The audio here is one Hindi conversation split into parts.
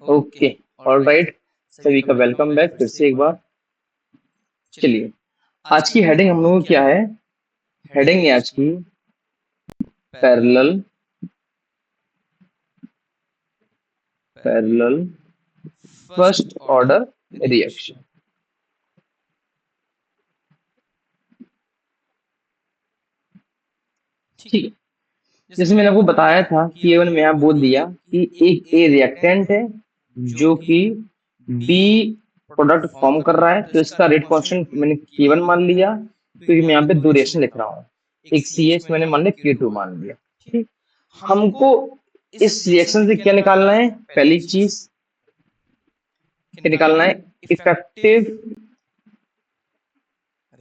ओके। ऑल राइट, सभी का वेलकम बैक फिर से एक बार। चलिए, आज की हेडिंग हम लोगों की क्या है? हेडिंग है आज की parallel parallel first order reaction. ठीक है, जैसे मैंने आपको बताया था कि ये मैंने यहाँ बोल दिया कि एक ए रिएक्टेंट है जो कि बी प्रोडक्ट फॉर्म कर रहा है, तो इसका रेट कांस्टेंट मैंने K1 मान लिया, क्योंकि मैं यहाँ पे दो रिएक्शन लिख रहा हूँ। एक CH मैंने मान लिया K2 मान लिया। ठीक, हमको इस रिएक्शन से क्या निकालना है? पहली चीज क्या निकालना है? Effective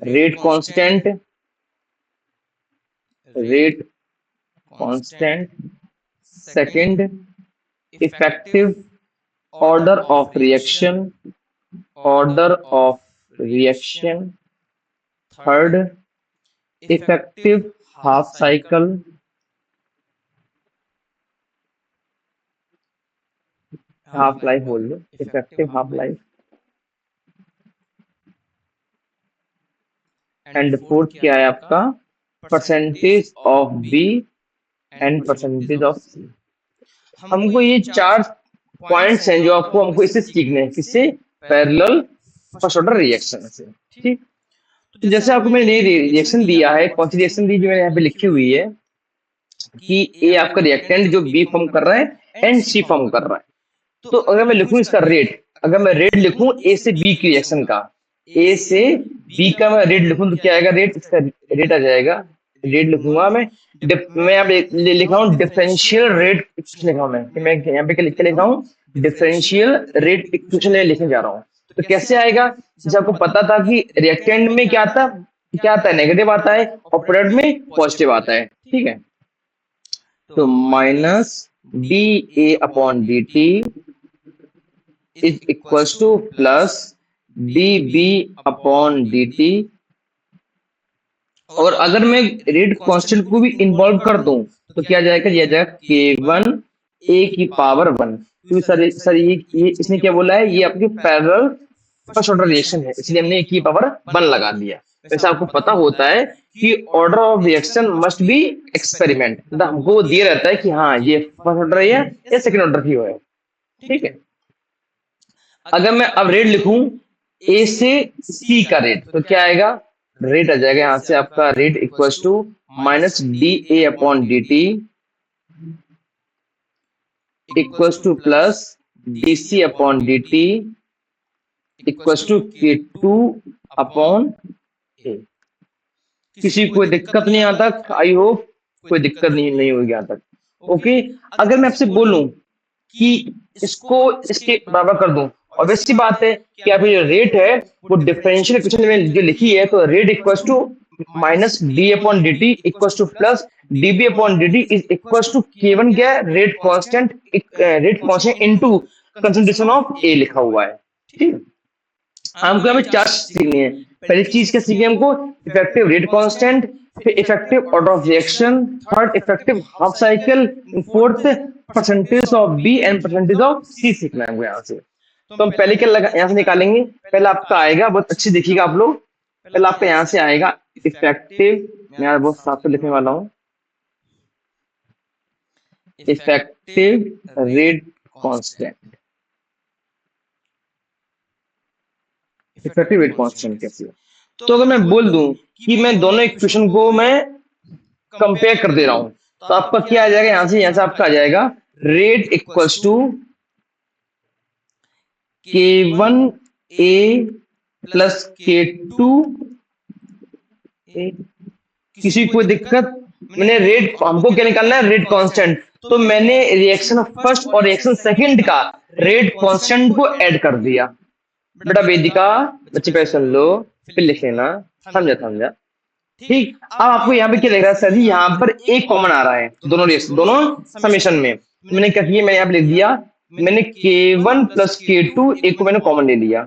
rate constant, rate constant. Second, effective order of reaction, order of reaction. Third, effective half cycle, half life बोल लो, effective half life. And fourth क्या है आपका? Percentage of B and percentage of C. हमको ये चार पॉइंट्स हैं जो आपको हमको इससे सीखने हैं। किससे? पैरेलल फर्स्ट ऑर्डर रिएक्शन से। ठीक, तो जैसे आपको मैंने रिएक्शन दिया है, कौन सी रिएक्शन दी जो मैंने यहाँ पे लिखी हुई है कि ए आपका रिएक्टेंट जो बी फॉर्म कर रहा है एंड सी फॉर्म कर रहा है। तो अगर मैं लिखूं इसका रेट, अगर मैं रेट लिखूं ए से बी की रिएक्शन का, ए से बी का मैं रेट लिखूं तो क्या आएगा? रेट, इसका रेट आ जाएगा। रेट लिखूंगा मैं, मैं यहाँ पे लिखा हूँ डिफरेंशियल रेट इक्वेशन लिखा हूं मैं, कि मैं यहाँ पे क्या लिखा हूँ? डिफरेंशियल रेट इक्वेशन लिखने जा रहा हूँ। तो कैसे आएगा? जैसे आपको पता था कि रिएक्टेंट में क्या आता है? नेगेटिव आता है, और प्रोडक्ट में पॉजिटिव आता है। ठीक है, तो minus D A upon D T is equals to plus D B upon D T. और अगर मैं रेट कांस्टेंट को भी इन्वॉल्व कर दूं तो क्या जाएगा? ये जाएगा K1 ए की पावर 1। क्योंकि सर ये इसने क्या बोला है? ये आपकी पैरेलल फर्स्ट ऑर्डर रिएक्शन है, इसलिए हमने ए की पावर 1 लगा दिया। वैसे आपको पता होता है कि order of reaction must be experiment, मतलब हमको वो दिया रहता है कि हाँ ये फर्स्ट ऑर्डर है या सेकंड ऑर्डर की है। ठीक है, अगर मैं अब रेट लिखूं ए से सी का रेट, तो क्या आएगा? रेट आ जाएगा यहां से आपका rate equals to minus D A upon D T equals to plus D C upon D T equals to K2 upon A. किसी को कोई दिक्कत नहीं आता? आई होप कोई दिक्कत नहीं होगी यहाँ तक। ओके, अगर मैं आपसे बोलूं कि इसको इसके बराबर कर दूं, और वैसी बात है कि आप जो रेट है वो डिफरेंशियल इक्वेशन में जो लिखी है, तो rate equals to minus D upon D T equals to plus D B upon D T is equals to K1 क्या है? Rate constant into concentration of A लिखा हुआ है। ठीक है, हमको यहाँ पे चार सीखनी है। पहली चीज क्या सीखनी है हमको? इफेक्टिव रेट कांस्टेंट, फिर effective order of reaction, third effective half cycle, fourth percentage of B and percentage of C सीखना है हमको यहाँ से। तो हम पहले क्या यहाँ से निकालेंगे? पहले आपका आएगा, बहुत अच्छी देखिएगा आप लोग, पहले आपका यहाँ से आएगा इफेक्टिव, मैं बहुत साफ से लिखने वाला हूँ, effective rate constant. Effective rate constant कैसे? तो अगर मैं बोल दूं कि मैं दोनों इक्वेशन को मैं कंपेयर कर दे रहा हूं, तो आपका क्या आ जाएगा? यहां से आपका आ जाएगा rate equals to K1 A plus K2 A. किसी को कोई दिक्कत? मैंने रेट, हमको क्या निकालना है? Rate constant. तो मैंने रिएक्शन फर्स्ट और रिएक्शन सेकंड का रेट कांस्टेंट को ऐड कर दिया। बेटा वेदिका, बच्चे पे सुन लो, फिर लिख लेना। समझा? ठीक, अब आपको यहाँ पे क्या लिख रहा है? सर जी यहाँ पर एक कॉमन आ रहा है दोनों रिएक्शन, दोनों समेशन में। मैंने क्या किया? मैंने यहाँ पे लिख दिया, मैंने K1 प्लस K2 एक को मैंने कॉमन ले लिया।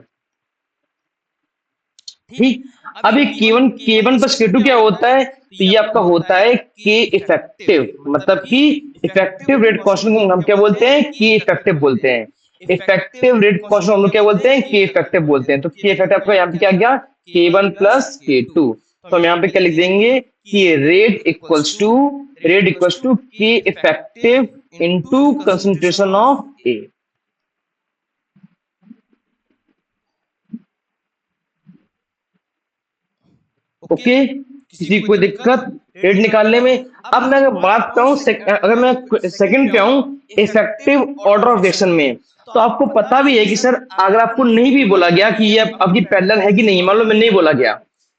ठीक, अब ये K1 प्लस K2 क्या होता है? तो ये आपका होता है K इफेक्टिव, मतलब कि इफेक्टिव रेट कांस्टेंट को हम क्या बोलते हैं? K इफेक्टिव बोलते हैं। इफेक्टिव रेट कांस्टेंट हम लोग क्या बोलते हैं, के इफेक्टिव बोलते हैं। तो के इफेक्टिव आपका यहाँ पे क्या गया, K1 प्लस K2। तो हम यहाँ पे क्या लिख देंगे कि रेट इक्वल्स टू के effective into concentration of A. Okay, किसी को कोई दिक्कत रेट निकालने में? अब मैं अगर बात करूं अगर मैं सेकंड पे आऊं इफेक्टिव ऑर्डर ऑफ रिएक्शन में, तो आपको पता भी है कि सर अगर आपको नहीं भी बोला गया कि ये आपकी पैरेलल है कि नहीं, मान लो मैं नहीं बोला गया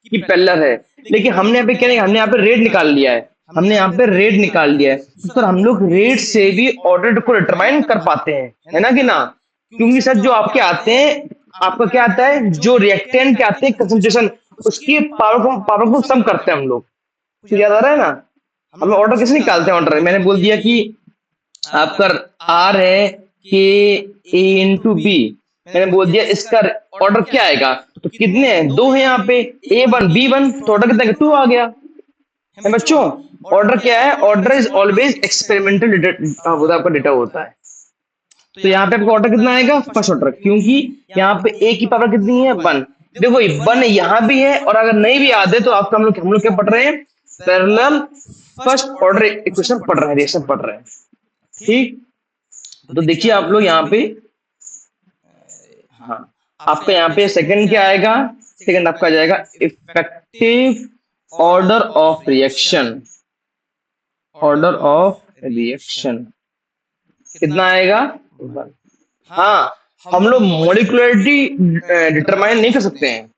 कि पैरेलल है, लेकिन हमने यहाँ पे क्या नहीं, हमने यहाँ पे रेट निकाल लिया है, हमने यहाँ पे रेट निकाल लिया है, तो सर हम लोग रेट से भी ऑर्डर को डिटरमाइन कर पाते हैं, है ना कि ना? क्योंकि सर जो आपके आते हैं, आपका क्या आता है, जो रिएक्टेंट के आते हैं कंसंट्रेशन, उसकी पावर को सम करते हैं हम लोग। तो याद आ रहा है ना, हम लोग ऑर्डर कैसे निकालते हैं? ऑर्डर मैंने बोल दिया कि आपका आर है के ए इंटू बी, मैंने बोल दिया इसका ऑर्डर क्या आएगा, तो कितने हैं, दो हैं यहाँ पे, A1 B1, तो ऑर्डर कितना, 2 आ गया है बच्चों। ऑर्डर क्या है, ऑर्डर इज ऑलवेज एक्सपेरिमेंटल आपका डेटा होता है। तो यहाँ पे आपका ऑर्डर कितना आएगा, फर्स्ट ऑर्डर, क्योंकि यहाँ पे ए की पावर कितनी है, 1। देखो ये 1 यहाँ भी है, और अगर नहीं भी आते तो आपका हम लोग क्या पढ़ रहे हैं, पैरेलल फर्स्ट ऑर्डर इक्वेशन पढ़ रहे हैं, रिएक्शन पढ़ रहे हैं। ठीक, तो देखिए आप लोग यहाँ पे, हाँ आपका यहाँ पे सेकंड क्या आएगा, सेकंड आपका आ जाएगा effective order of reaction, order of reaction कितना आएगा, 1। हाँ, हम लोग मोलिकुलरिटी डिटरमाइन नहीं कर सकते हैं,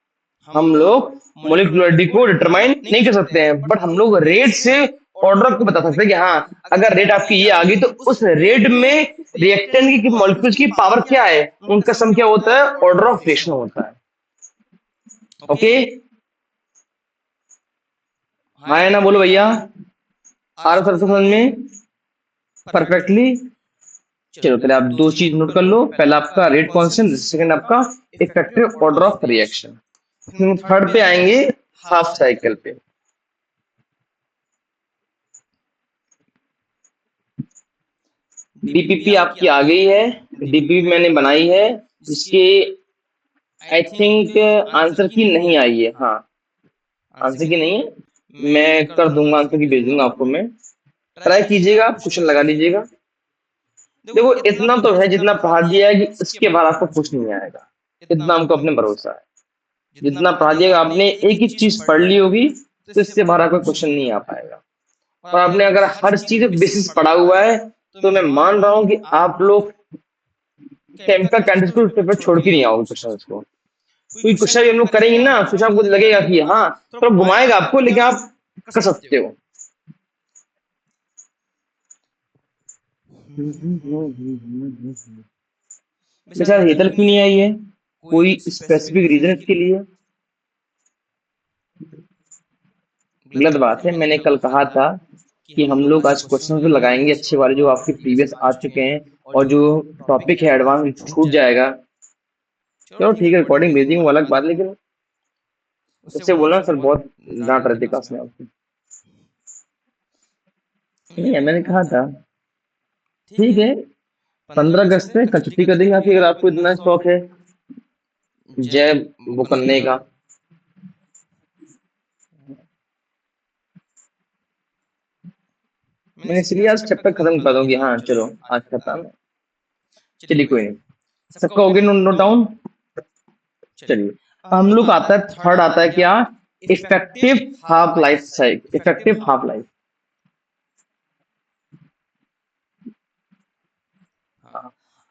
हम लोग मोलिकुलरिटी को डिटरमाइन नहीं कर सकते हैं, बट हम लोग रेट से ऑर्डर को बता सकते हैं कि हाँ अगर रेट आपकी ये आ गई तो उस रेट में रिएक्टेंट की मॉलिक्यूल्स की पावर क्या है, उनका सम क्या होता है, ऑर्डर ऑफ रिएक्शन होता है। ओके, हाँ है ना, बोलो भैया, आ रहा समझ में परफेक्टली? चलो पहले आप दो चीज नोट कर लो, पहला आपका रेट कांस्टेंट, सेकंड आपका effective order of reaction. Third पे आएंगे हाफ साइकिल पे। डीपीपी आपकी आ गई है, डीपीपी मैंने बनाई है, जिसके आई थिंक आंसर की नहीं आई है, हाँ आंसर की नहीं है, मैं कर दूंगा, आंसर की भेज दूंगा आपको मैं, ट्राई कीजिएगा, क्वेश्चन लगा लीजिएगा। देखो इतना तो है जितना पढ़ा दिया है कि इसके बाद आपको कुछ नहीं आएगा, इतना हमको अपने भरोसा है, जितना पढ़ा दिएगा आपने, एक ही चीज पढ़ ली होगी तो इससे बाहर कोई क्वेश्चन नहीं आ पाएगा। और आपने अगर हर चीज बेसिस पढ़ा हुआ है तो मैं मान रहा हूं कि आप लोग केमिकल कैंडिडेट पेपर छोड़ के नहीं आओगे क्वेश्चन को। कोई क्वेश्चन भी हम लोग करेंगे ना, सोचा आपको लगेगा कि हाँ तो घुमाएगा आपको, लेकिन आप कर सकते हो। बेचारा हेतल क्यों नहीं आई है, कोई स्पेसिफिक रीजन इसके लिए? गलत बात है, मैंने कल कहा था कि हम लोग आज क्वेश्चन तो लगाएंगे अच्छे वाले जो आपके प्रीवियस आ चुके हैं, और जो टॉपिक है एडवांस छूट जाएगा। चलो ठीक है, रिकॉर्डिंग भेज देंगे वो अलग बात, लेकिन उससे बोलना सर बहुत डांट रहे थे क्लास में आपको। नहीं मैंने कहा था, ठीक है 15 अगस्त से कल छुट्टी कर देंगे आपकी, अगर आपको इतना शौक है जय वो करने का। मैंने इसलिए आज चैप्टर खत्म कर दूंगी, हाँ चलो आज खत्म है, चलिए कोई नहीं, सबका हो गया नोट डाउन। चलिए हम लोग आता है थर्ड आता है क्या, effective half life cycle, effective half life.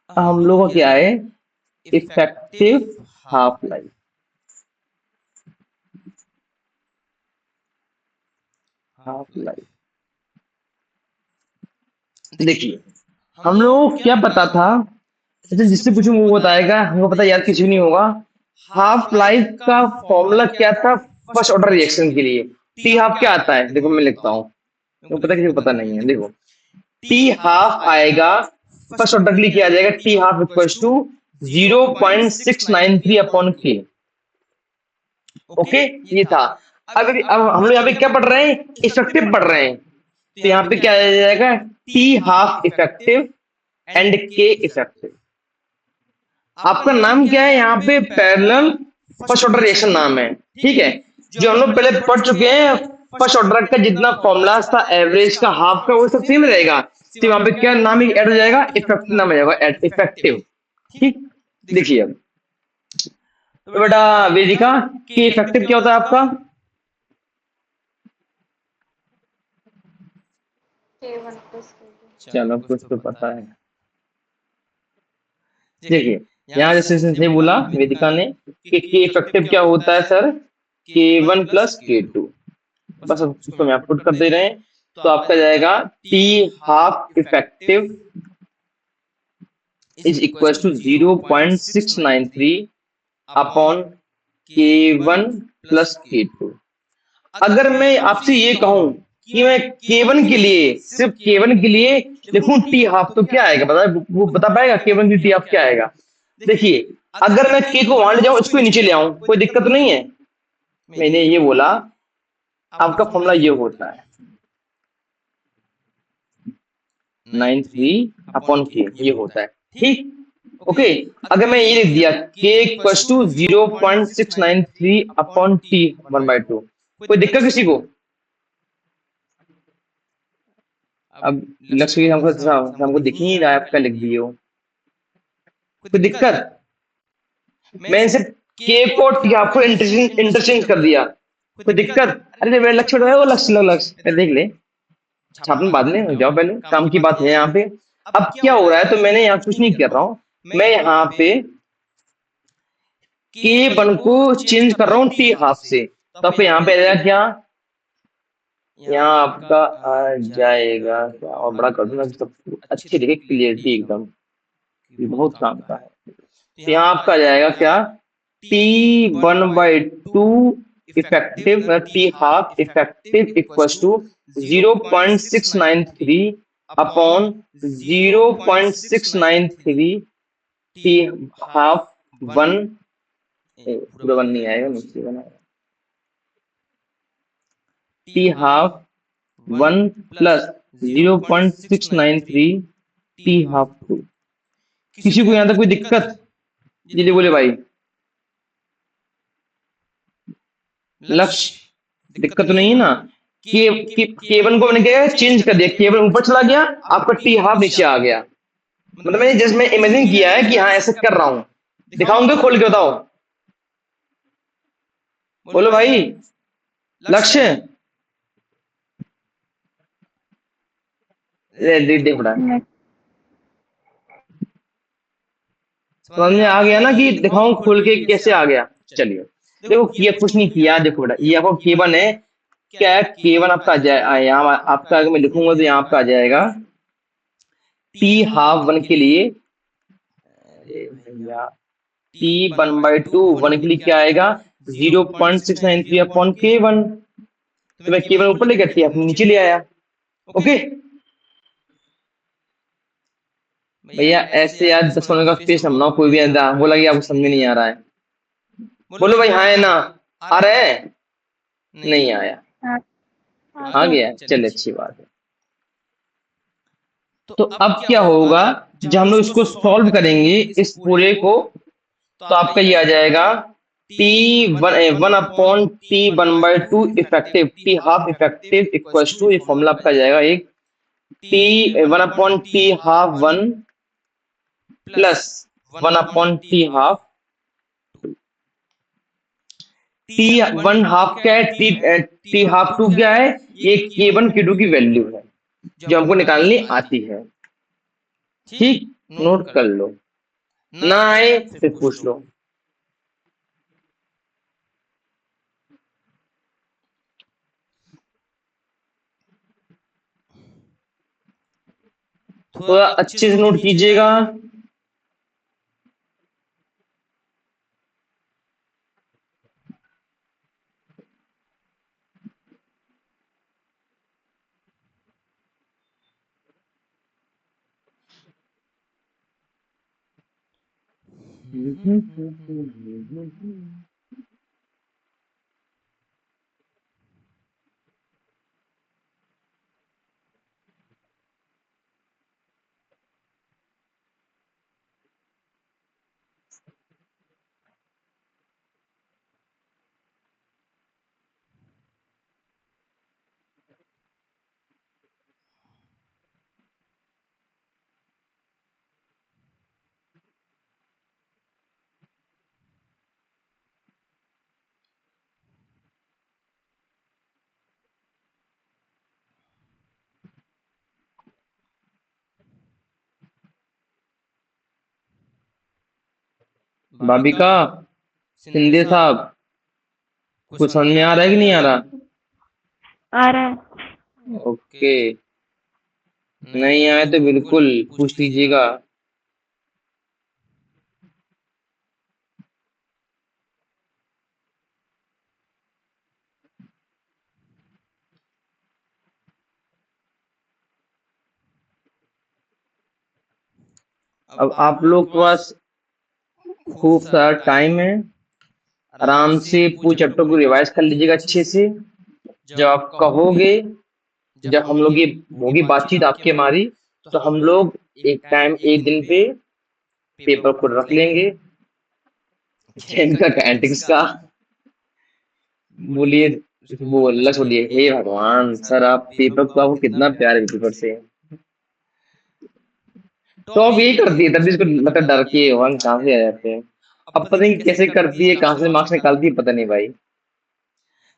हम लोगों का क्या है, effective half life. Half life देखिए हम लोगों को क्या पता था, अच्छा जिससे पूछूं वो बताएगा, हमको पता यार किसी नहीं होगा। हाफ लाइफ का फॉर्मूला क्या था फर्स्ट ऑर्डर रिएक्शन के लिए, टी हाफ क्या आता है, देखो मैं लिखता हूँ, तो पता किसी को पता नहीं है, देखो टी हाफ आएगा फर्स्ट ऑर्डर के लिए, क्या आ जाएगा, T half equals to 0.693 upon K. Okay ये था। अब हम लोग यहाँ पे क्या पढ़ रहे हैं, इफेक्टिव पढ़ रहे हैं, तो यहाँ पे क्या आ जाएगा, टी हाफ इफेक्टिव एंड के इफेक्टिव। आपका नाम क्या है यहाँ पे? पैरेलल फर्स्ट ऑर्डर रिएक्शन नाम है, ठीक है। जो हम लोग पहले पढ़ चुके हैं, फर्स्ट ऑर्डर का जितना फॉर्मूलाज था, एवरेज का, हाफ का, वो सब सेम रहेगा। तो वहां पे क्या नाम ऐड हो जाएगा? इफेक्टिव नाम हो जाएगा, इफेक्टिव। ठीक, देखिए अब तो बेटा वेदिका, कि इफेक्टिव क्या होता है आपका? K1 plus K2। चलो कुछ तो पता है। देखिए यहाँ जैसे जैसे बोला वेदिका ने कि के इफेक्टिव क्या होता है सर? K1 + K2। बस अब उसको मैं पुट कर दे रहे हैं, तो आपका जाएगा T half effective is equal to 0.693 upon K1 + K2। अगर मैं आपसे ये कहूं कि मैं K1 के लिए, सिर्फ K1 के लिए लिखूं टी हाफ, तो क्या आएगा? बता, वो बता पाएगा K1 की टी हाफ क्या आएगा? देखिए, अगर मैं के को वहां ले जाऊं, इसको नीचे ले आऊं, कोई दिक्कत नहीं है। मैंने ये बोला आपका फॉर्मूला ये होता है 93/K, ये होता है, ठीक। ओके, अगर मैं ये लिख दिया K = 0.693/T1/2, कोई दिक्कत किसी को? अब लक्ष्य हमको हमको दिख ही नहीं रहा है, आपका लिख दिए हो, कोई दिक्कत? मैंने सिर्फ के को टी आपको इंटरचेंज कर दिया, कोई दिक्कत? अरे मेरा लक्ष्य है, वो लक्ष्य लक्ष्य देख ले, छापने बाद में जाओ, पहले काम की बात है यहाँ पे। अब क्या हो रहा है, तो मैंने यहाँ कुछ नहीं कर रहा हूँ, मैं यहाँ पे K1 को चेंज कर रहा हूँ टी हाफ से, तो आपको यहाँ पे आ जाएगा क्या? यहाँ आपका आ जाएगा क्या? और बड़ा कर दूंगा सब अच्छी दिखे, क्लियरिटी एकदम, ये बहुत काम का है। तो यहाँ आपका आ जाएगा क्या? T1/2 effective, T half effective equal to 0.693 upon 0.693 T half one, पूरा वन नहीं आएगा, नीचे बनाएगा, T half one plus 0.693 T half two. किसी को यहाँ तक कोई दिक्कत? जी बोले भाई, लक्ष्य दिक्कत तो नहीं है ना? केवन को मैंने क्या चेंज कर दिया, केवन ऊपर चला गया, आपका टी हाफ नीचे आ गया। मतलब मैंने जस्ट मैं इमेजिन किया है कि हाँ ऐसे कर रहा हूं, दिखाऊंगा खोल के, बताओ, बोलो भाई लक्ष्य। देख देख बड़ा समझ में आ गया ना कि दिखाऊं खोल के कैसे आ गया? चलिए देखो, किया कुछ नहीं किया, देखो बेटा ये आपको केवन है, क्या है केवन आपका आ जाए, यहाँ आपका अगर मैं लिखूंगा तो यहाँ आपका आ जाएगा टी हाफ वन के लिए, अरे भैया T1/2 वन के लिए क्या आएगा? 0.693/K1। तो मैं K1 ऊपर लेकर टी हाफ नीचे ले आया। ओके भैया, ऐसे यार 10 का पेज हम कोई भी बोला कि आपको समझ में नहीं आ रहा है, बोलो भाई हाँ है ना? आ रहा है? नहीं आया? हाँ आ हाँ गया, चल अच्छी बात है। तो अब क्या होगा, जब हम लोग इसको सॉल्व करेंगे इस पूरे को, तो आपका ये आ जाएगा T1/T1/2 effective, T half effective equal to, ये फॉर्मूला आपका आ जाएगा एक, T1/T12 plus 1/T12। T1 half क्या है? T हाफ 2 क्या है? ये K1 K2 की वैल्यू है जो हमको निकालनी आती है, ठीक, नोट कर लो, ना आए फिर पूछ लो। थोड़ा अच्छे से नोट कीजिएगा। भाविका, शिंदे साहब, कुछ समझ में आ रहा है कि नहीं आ रहा? आ रहा है। ओके, नहीं आए तो बिल्कुल पूछ लीजिएगा। अब आप लोग के पास खूब सारा टाइम है, आराम से पूरे चैप्टर को रिवाइज कर लीजिएगा अच्छे से। जब आप कहोगे, जब हम लोग ये होगी बातचीत आपकी हमारी, तो हम लोग एक टाइम एक दिन पे पेपर को रख लेंगे, इनका कैंटिक्स का। बोलिए, वो अल्लाह छोड़िए, हे भगवान सर, आप पेपर को आपको कितना प्यार है पेपर से। तो अब यही करती है, तभी इसको मतलब डर के भगवान कहाँ से आ जाते हैं। अब पता नहीं कैसे करती है, कहाँ से मार्क्स निकालती है, पता नहीं भाई।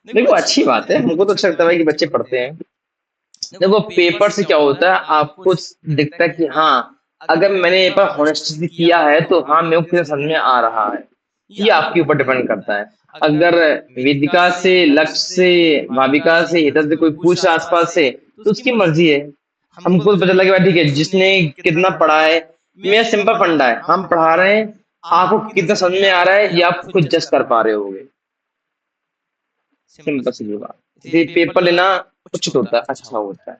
देखो अच्छी बात है, हमको तो अच्छा लगता है भाई कि बच्चे पढ़ते हैं। देखो पेपर से क्या होता है, आपको दिखता है कि हाँ, अगर मैंने पेपर हॉनेस्टली किया है तो हाँ मेरे को कितना समझ में आ रहा है। ये आपके ऊपर डिपेंड करता है। अगर वेदिका से, लक्ष्य से, भाविका से, हितर से कोई पूछ आसपास से, तो उसकी मर्जी है। हमको तो पता लगे भाई ठीक है, जिसने कितना पढ़ा है। मेरा सिंपल फंडा है, हम पढ़ा रहे हैं, आपको कितना समझ में आ रहा है ये आप खुद जज कर पा रहे होगे। सिंपल सी बात। ये पेपर लेना उचित होता है, अच्छा होता है।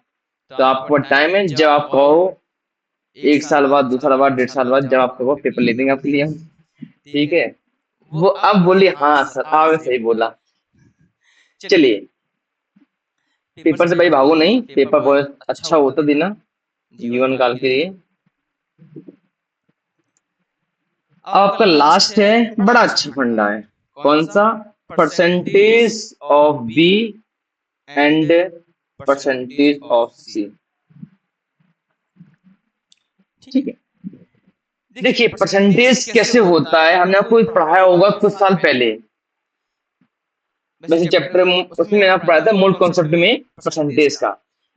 तो आपको टाइम है, जब आप कहो, एक साल बाद, 2 साल बाद, 1.5 साल बाद, जब आप कहो पेपर ले देंगे आपके लिए हम। ठीक है। वो अब बोली हाँ सर, आपने सही बोला। चलिए, पेपर से भाई भागो नहीं, पेपर बहुत अच्छा होता देना जीवन काल के लिए। अब आपका लास्ट है, बड़ा अच्छा फंडा है। कौन सा? Percentage of B and percentage of C. ठीक है। देखिए परसेंटेज कैसे होता है, हमने आपको पढ़ाया होगा कुछ साल पहले। वैसे चैप्टर उसमें मैंने आपको पढ़ाया था मूल कॉन्सेप्ट में परसेंटेज का।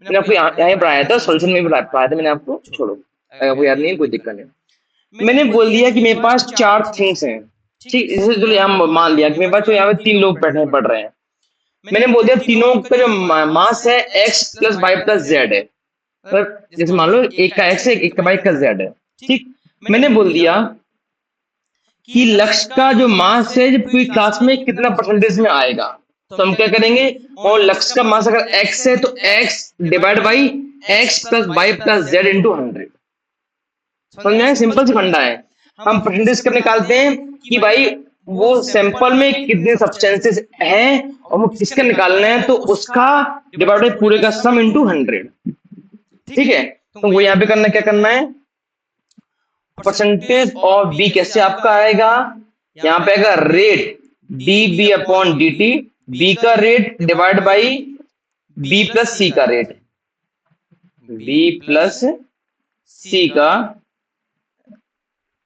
मैंने आपको यहाँ पढ़ाया था, सॉल्यूशन में भी पढ़ाया था मैंने आपको। छोड़ो, अगर आपको याद नहीं है कोई दिक्कत नहीं। मैंने बोल दिया कि मेरे पास 4 थिंग्स हैं। ठीक, जैसे चलो यहाँ मान लिया कि मेरे पास तो यहाँ पे 3 लोग बैठे पढ़ रहे हैं। मैंने बोल दिया तीनों का जो मास है X plus Y plus Z है। मतलब जैसे मान लो एक का एक्स है, एक का वाई का जेड है। ठीक, मैंने बोल दिया कि लक्ष्य का जो मास है जब पूरी क्लास में कितना परसेंटेज में आएगा। तो हम क्या करेंगे, और लक्ष्य का मास अगर x है तो x divide by X plus Y plus Z into 100। समझ में आया? सिंपल सी फंडा है। हम परसेंटेज कब निकालते हैं कि भाई वो सैंपल में कितने सब्सटेंसेस हैं और वो किसका निकालना है, तो उसका डिवाइड बाई पूरे का सम इंटू 100। ठीक है, तो वो यहाँ पे करना, क्या करना है, परसेंटेज ऑफ बी कैसे आपका आएगा, यहाँ पे आएगा rate D B upon D T, B का rate divide by B plus C का रेट, बी प्लस सी का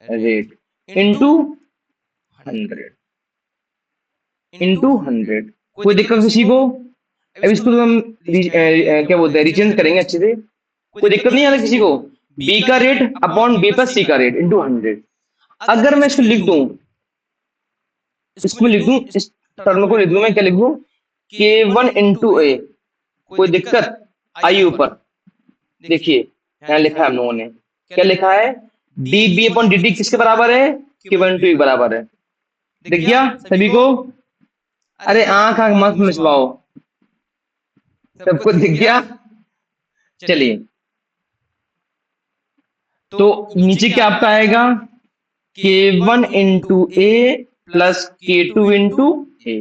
रेट इंटू 100, इंटू 100। कोई दिक्कत किसी को? अब इसको तो हम क्या बोलते हैं, रिचेंज करेंगे अच्छे से। कोई दिक्कत नहीं आ रहा किसी को? बी का rate upon B plus C का रेट इंटू 100। अगर मैं इसको लिख दूं, इसको लिख दूं, इस टर्म को लिख दूं, मैं क्या लिख दूं, के वन इंटू ए। कोई दिक्कत आई ऊपर? देखिए यहाँ लिखा है हम लोगों ने, क्या लिखा है, D B upon D T किसके बराबर है, के वन टू के बराबर है। दिख गया सभी को? अरे आंख आंख मत मिचवाओ, सबको दिख गया? चलिए, तो नीचे क्या आपका आएगा, के वन इंटू ए प्लस के टू इंटू ए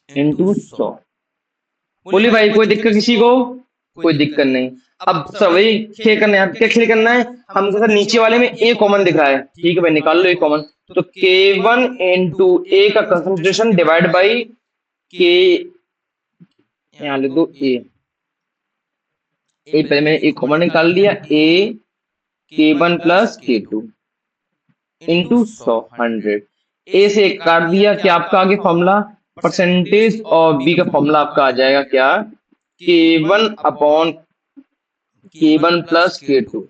इंटू 100। बोलिए भाई कोई दिक्कत किसी को? कोई दिक्कत नहीं। अब सब वही खेल करना है, क्या खेल करना है, हम सर नीचे वाले में ए कॉमन दिख रहा है, ठीक है भाई निकाल लो ए कॉमन। तो के वन इंटू ए का कंसंट्रेशन डिवाइड बाई के, यहाँ लिख दो ए, पहले मैंने ए कॉमन निकाल लिया, ए के वन प्लस के टू इंटू 100। ए से काट दिया, क्या आपका आगे फॉर्मूला, परसेंटेज ऑफ बी का फॉर्मूला आपका आ जाएगा क्या, के वन अपॉन के वन प्लस के टू।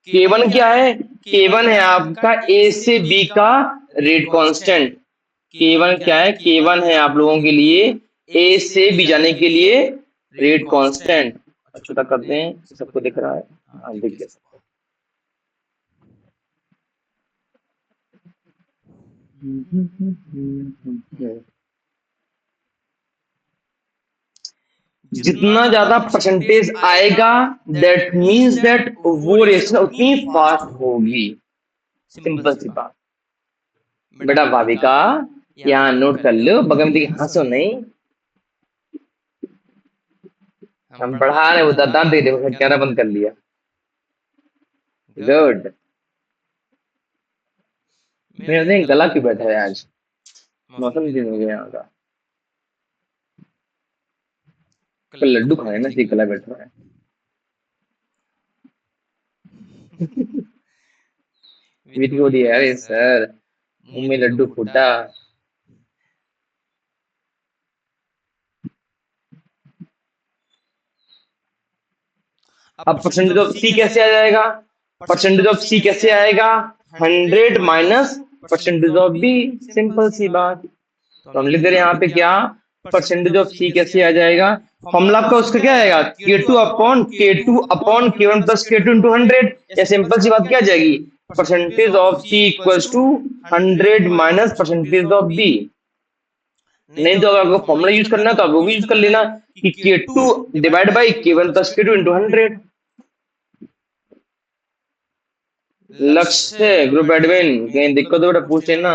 के वन क्या है, K1 है आपका A से B का रेट कांस्टेंट। K1 क्या है? K1 है आप लोगों के लिए A से B जाने के लिए रेट कांस्टेंट। छोटा करते हैं, सबको दिख रहा है? हाँ, दिख गया। जितना ज्यादा परसेंटेज आएगा, दैट मीन्स दैट वो रिएक्शन उतनी फास्ट होगी। सिंपल सी बात। बेटा भाविका, यहाँ नोट कर लो, बगल में देखिए, हंसो नहीं। हम पढ़ा रहे, वो दांत दे रहे, कैमरा बंद कर लिया। गुड। मेरा दिन गला क्यों बैठा है आज? मौसम दिन हो गया यहाँ का। कल लड्डू खाए ना, इसलिए गला बैठ रहा है। वीडियो दिया, अरे सर मुंह में लड्डू फूटा। अब परसेंटेज ऑफ सी कैसे आ जाएगा? परसेंटेज ऑफ सी कैसे आएगा? 100 minus percentage of B. Simple सी बात। तो हम लिख दे रहे हैं यहाँ पे क्या? परसेंटेज ऑफ सी कैसे आ जाएगा? फॉर्मूला आपका उसका क्या आएगा? K2 upon K1 plus K2 into 100। या सिंपल सी बात क्या आ जाएगी? Percentage of C equals to 100 minus percentage of B. नहीं तो अगर आपको फॉर्मूला यूज करना है तो आप वो भी यूज कर लेना कि K2 divide by K1 plus K2 into 100। लक्ष्य है ग्रुप एडमिन, कहीं दिक्कत हो बेटा पूछ लेना,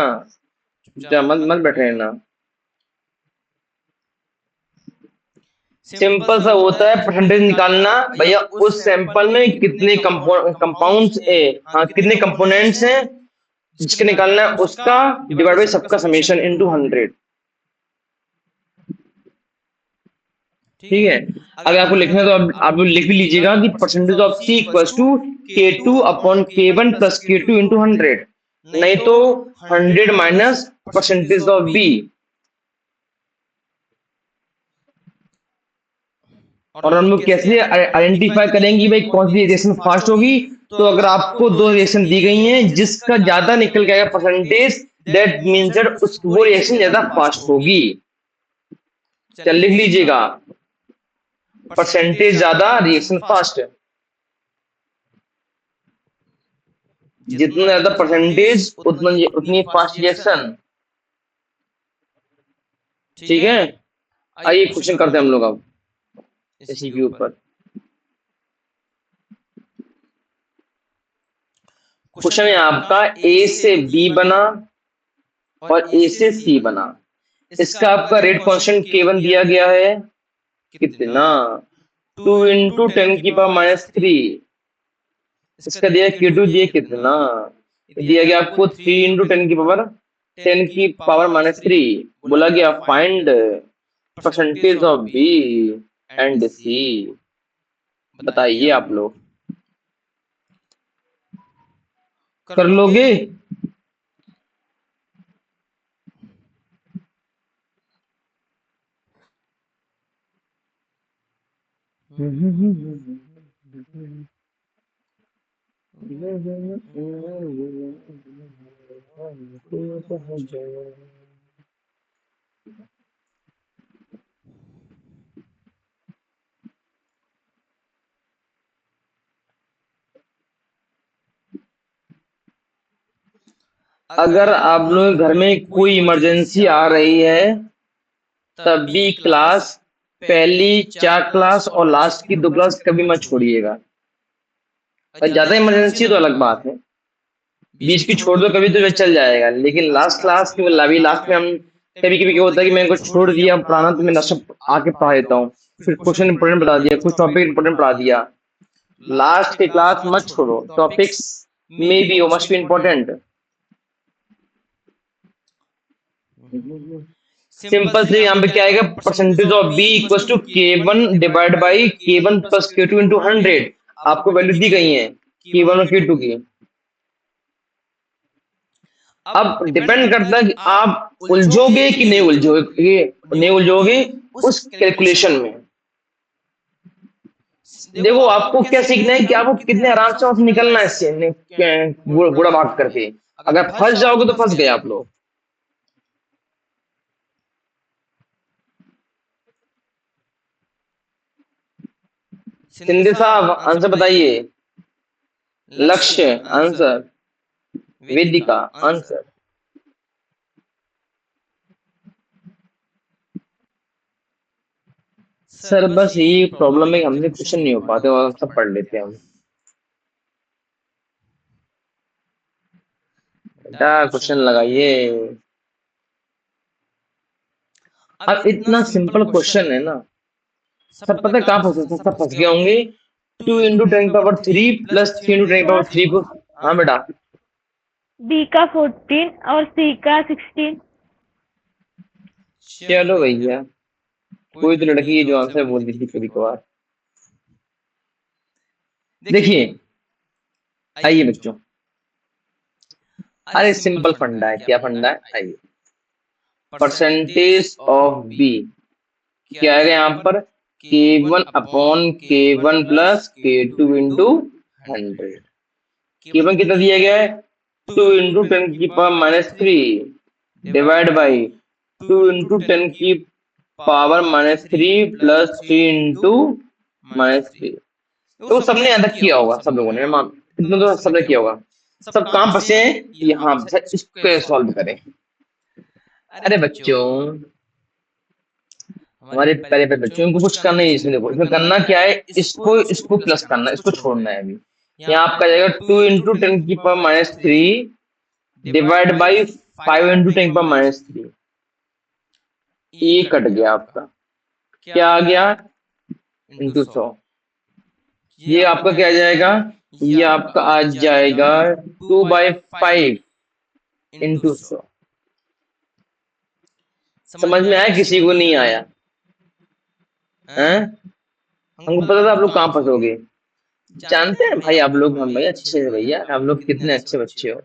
मत मत बैठे ना। सिंपल सा होता है परसेंटेज निकालना भैया, उस सैंपल में कितने कंपाउंड्स हाँ कितने कंपोनेंट्स हैं जिसके निकालना है, उसका डिवाइड बाई सबका समेशन इनटू 100। ठीक है। अगर आपको लिखना है तो आप लिख भी लीजिएगा कि percentage of C equals to K2 upon K1 plus K2 into 100। नहीं तो 100 माइनस परसेंटेज ऑफ बी। और हम लोग कैसे आइडेंटिफाई करेंगे भाई कौन सी रिएक्शन फास्ट होगी? तो अगर आपको दो रिएक्शन दी गई हैं, जिसका ज्यादा निकल गया परसेंटेज, दैट मीन्स दैट वो रिएक्शन ज्यादा फास्ट होगी। चल लिख लीजिएगा, परसेंटेज ज्यादा रिएक्शन फास्ट है। जितना ज्यादा परसेंटेज उतनी फास्ट रिएक्शन। ठीक है। आइए क्वेश्चन करते हैं हम लोग अब इसी के ऊपर। क्वेश्चन है आपका, ए से बी बना और ए से सी बना। इसका आपका रेट कांस्टेंट K1 दिया गया है कितना? 2 इंटू 10 की पावर माइनस 3। इसका दिया K2 दिया कितना? दिया गया आपको 3 इंटू 10 की पावर 10 की पावर माइनस 3। बोला गया find percentage of B and C. बताइए आप लोग कर लोगे? अगर आप लोग घर में कोई इमरजेंसी आ रही है, तब भी क्लास पहली 4 क्लास और लास्ट की 2 क्लास कभी मत छोड़िएगा। और ज्यादा इमरजेंसी तो अलग बात है, बीच की छोड़ दो कभी तो चल जाएगा, लेकिन लास्ट क्लास की अभी लास्ट में हम कभी कभी क्या होता है कि मैंने कुछ छोड़ दिया पढ़ाना, तो मैं लास्ट आके पढ़ा देता हूँ, फिर क्वेश्चन इंपोर्टेंट बता दिया, कुछ टॉपिक इंपोर्टेंट पढ़ा दिया। लास्ट की क्लास मत छोड़ो, टॉपिक्स मे बी वो मस्ट बी इंपॉर्टेंट। सिंपल से यहाँ पे क्या आएगा? Percentage of B equal to K1 divide by K1 plus K2 into 100। आपको वैल्यू दी गई है K1 और K2 की। अब डिपेंड करता है कि आप उलझोगे कि नहीं उलझोगे, उस कैलकुलेशन में। देखो आपको क्या सीखना है कि आपको कितने आराम से वहां से निकलना है इससे गुड़ा भाग करके। अगर फंस जाओगे तो फंस गए आप लोग। सिंधे साहब आंसर बताइए। लक्ष्य आंसर, वेदिका आंसर। सर बस यही प्रॉब्लम है कि हमसे क्वेश्चन नहीं हो पाते और सब पढ़ लेते हैं हम। बेटा क्वेश्चन लगाइए। अब इतना सिंपल क्वेश्चन है ना, सब पता है कहाँ फंसे, सब फंस गए होंगे। 2 × 10⁻³ प्लस 3 × 10⁻³ को। हाँ बेटा। बी का 14 और सी का 16। चलो भैया, कोई तो लड़की है जो आंसर बोल दी थी कभी कभार। देखिए, आइए बच्चों। अरे सिंपल फंडा है, क्या फंडा है, आइए। परसेंटेज ऑफ बी क्या है यहाँ पर, K1/K1 + K2 × 100। K1 कितना दिया गया है, 2 × 10⁻³ डिवाइड बाई 2 × 10⁻³ प्लस 3 × -3। तो सबने याद किया होगा, सब लोगों ने मान, इतना तो सबने किया होगा। सब काम फंसे हैं यहाँ पे, सर इसको कैसे सॉल्व करें। अरे बच्चों, हमारे प्यारे प्यारे बच्चों, इनको कुछ करना ही है इसमें। देखो इसमें करना क्या है, इसको इसको प्लस करना है, इसको छोड़ना है अभी। यहाँ आपका जाएगा 2 × 10⁻³ डिवाइड बाई 5 × 10⁻³। ये कट गया आपका, क्या आ गया, × 100। ये आपका क्या आ जाएगा, ये आपका आ जाएगा 2/5 × 100। समझ में आया, किसी को नहीं आया हैं? हमको पता था आप लोग कहाँ फंसोगे। जानते हैं भाई आप लोग, हम भाई अच्छे हैं भैया, आप लोग कितने अच्छे बच्चे हो।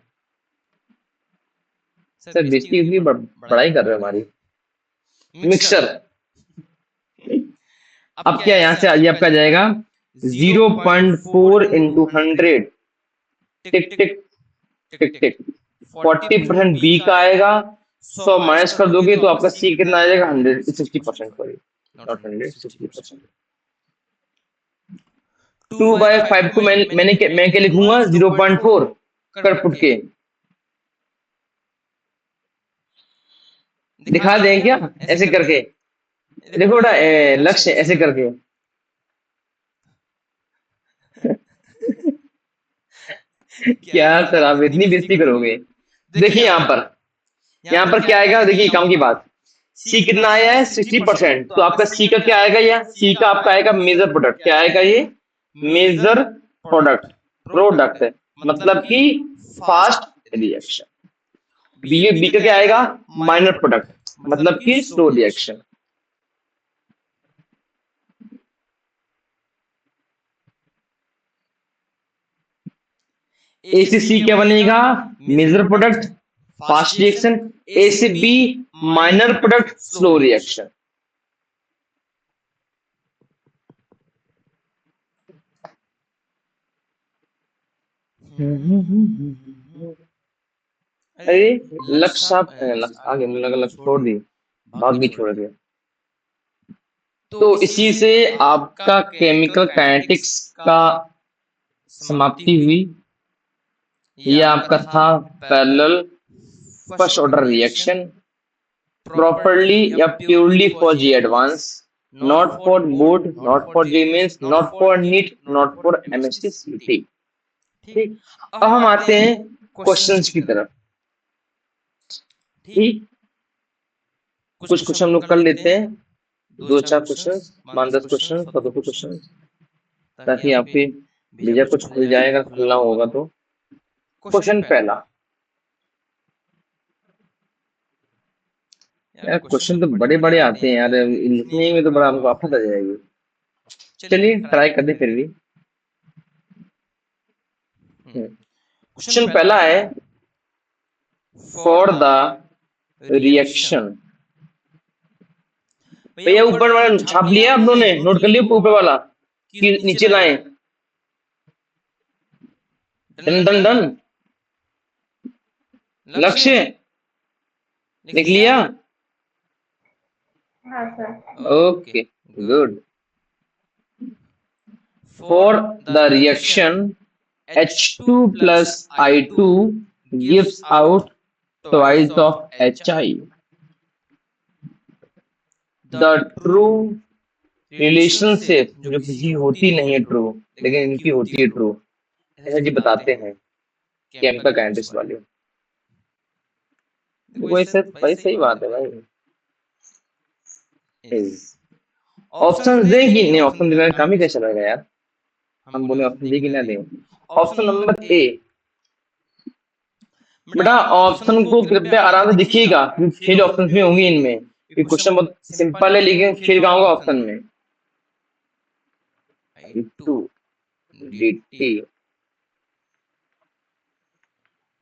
सर बेइज्जती की पढ़ाई कर रहे हो हमारी। मिक्सर। अब क्या यहाँ से ये आपका जाएगा 0.4 × 100। टिक टिक टिक टिक। 40% बी का आएगा, 100 माइनस कर दोगे तो आपका सी कितना आ जाएगा, 160%। Sorry not 100, 60%। 2/5 को मैं क्या लिखूंगा, 0.4 कर फुट के। दिखा दें क्या ऐसे करके, देखो बेटा लक्ष्य ऐसे करके। क्या सर आप इतनी बेइज्जती करोगे। देखिए यहाँ पर क्या आएगा, देखिए काम की बात। सी कितना आया है, 60%। तो आपका सी का क्या आएगा, या सी का आपका आएगा मेजर प्रोडक्ट। क्या आएगा ये, मेजर प्रोडक्ट। प्रोडक्ट है मतलब कि फास्ट रिएक्शन। बी का क्या आएगा, माइनर प्रोडक्ट मतलब कि स्लो रिएक्शन। ए से सी क्या बनेगा, major product fast reaction. A से B minor product slow reaction. अरे लक्ष्य साहब, आगे मुझे लगा लक्ष्य छोड़ दी, भाग भी छोड़ दिया। तो इसी से आपका केमिकल काइनेटिक्स का समाप्ति हुई। ये आपका था parallel first order reaction, properly या purely for JEE advance, not for board, not for JEE mains, not for NEET, not for MST CT. ठीक, अब हम आते हैं क्वेश्चंस की तरफ। ठीक, कुछ क्वेश्चन हम लोग कर लेते हैं, 2-4 क्वेश्चन, 5-10 क्वेश्चन, 100 क्वेश्चन, ताकि आपके बीजा कुछ खुल जाएगा, खुलना होगा तो। क्वेश्चन पहला, यार क्वेश्चन तो बड़े बड़े आते हैं यार, लिखने में तो बड़ा हमको आफत आ जाएगी। चलिए ट्राई कर दे फिर भी। क्वेश्चन पहला है, फॉर द रिएक्शन। भैया ऊपर वाला छाप लिया आप लोगों ने, नोट कर लिया ऊपर वाला। कि नीचे लाएं? Done done done. लक्ष्य लिख लिया? हाँ sir. Okay good. For the reaction H2 plus I2 gives out twice of HI. The true relationship जो किसी होती नहीं है ट्रू, लेकिन इनकी होती है ट्रू, ऐसा जी बताते हैं केमिकल काइनेटिक्स वाले। देखो ऐसे भाई सही बात है भाई। ऑप्शन दें कि नहीं? ऑप्शन देने का काम ही कैसे चलेगा यार? हम बोले ऑप्शन दे कि ना दें? ऑप्शन नंबर ए। बेटा ऑप्शन को कृपया आराम से देखिएगा क्योंकि खेल ऑप्शन में होंगे इनमें। ये क्वेश्चन बहुत सिंपल है लेकिन खेल कहाँ होगा ऑप्शन में? Two D T.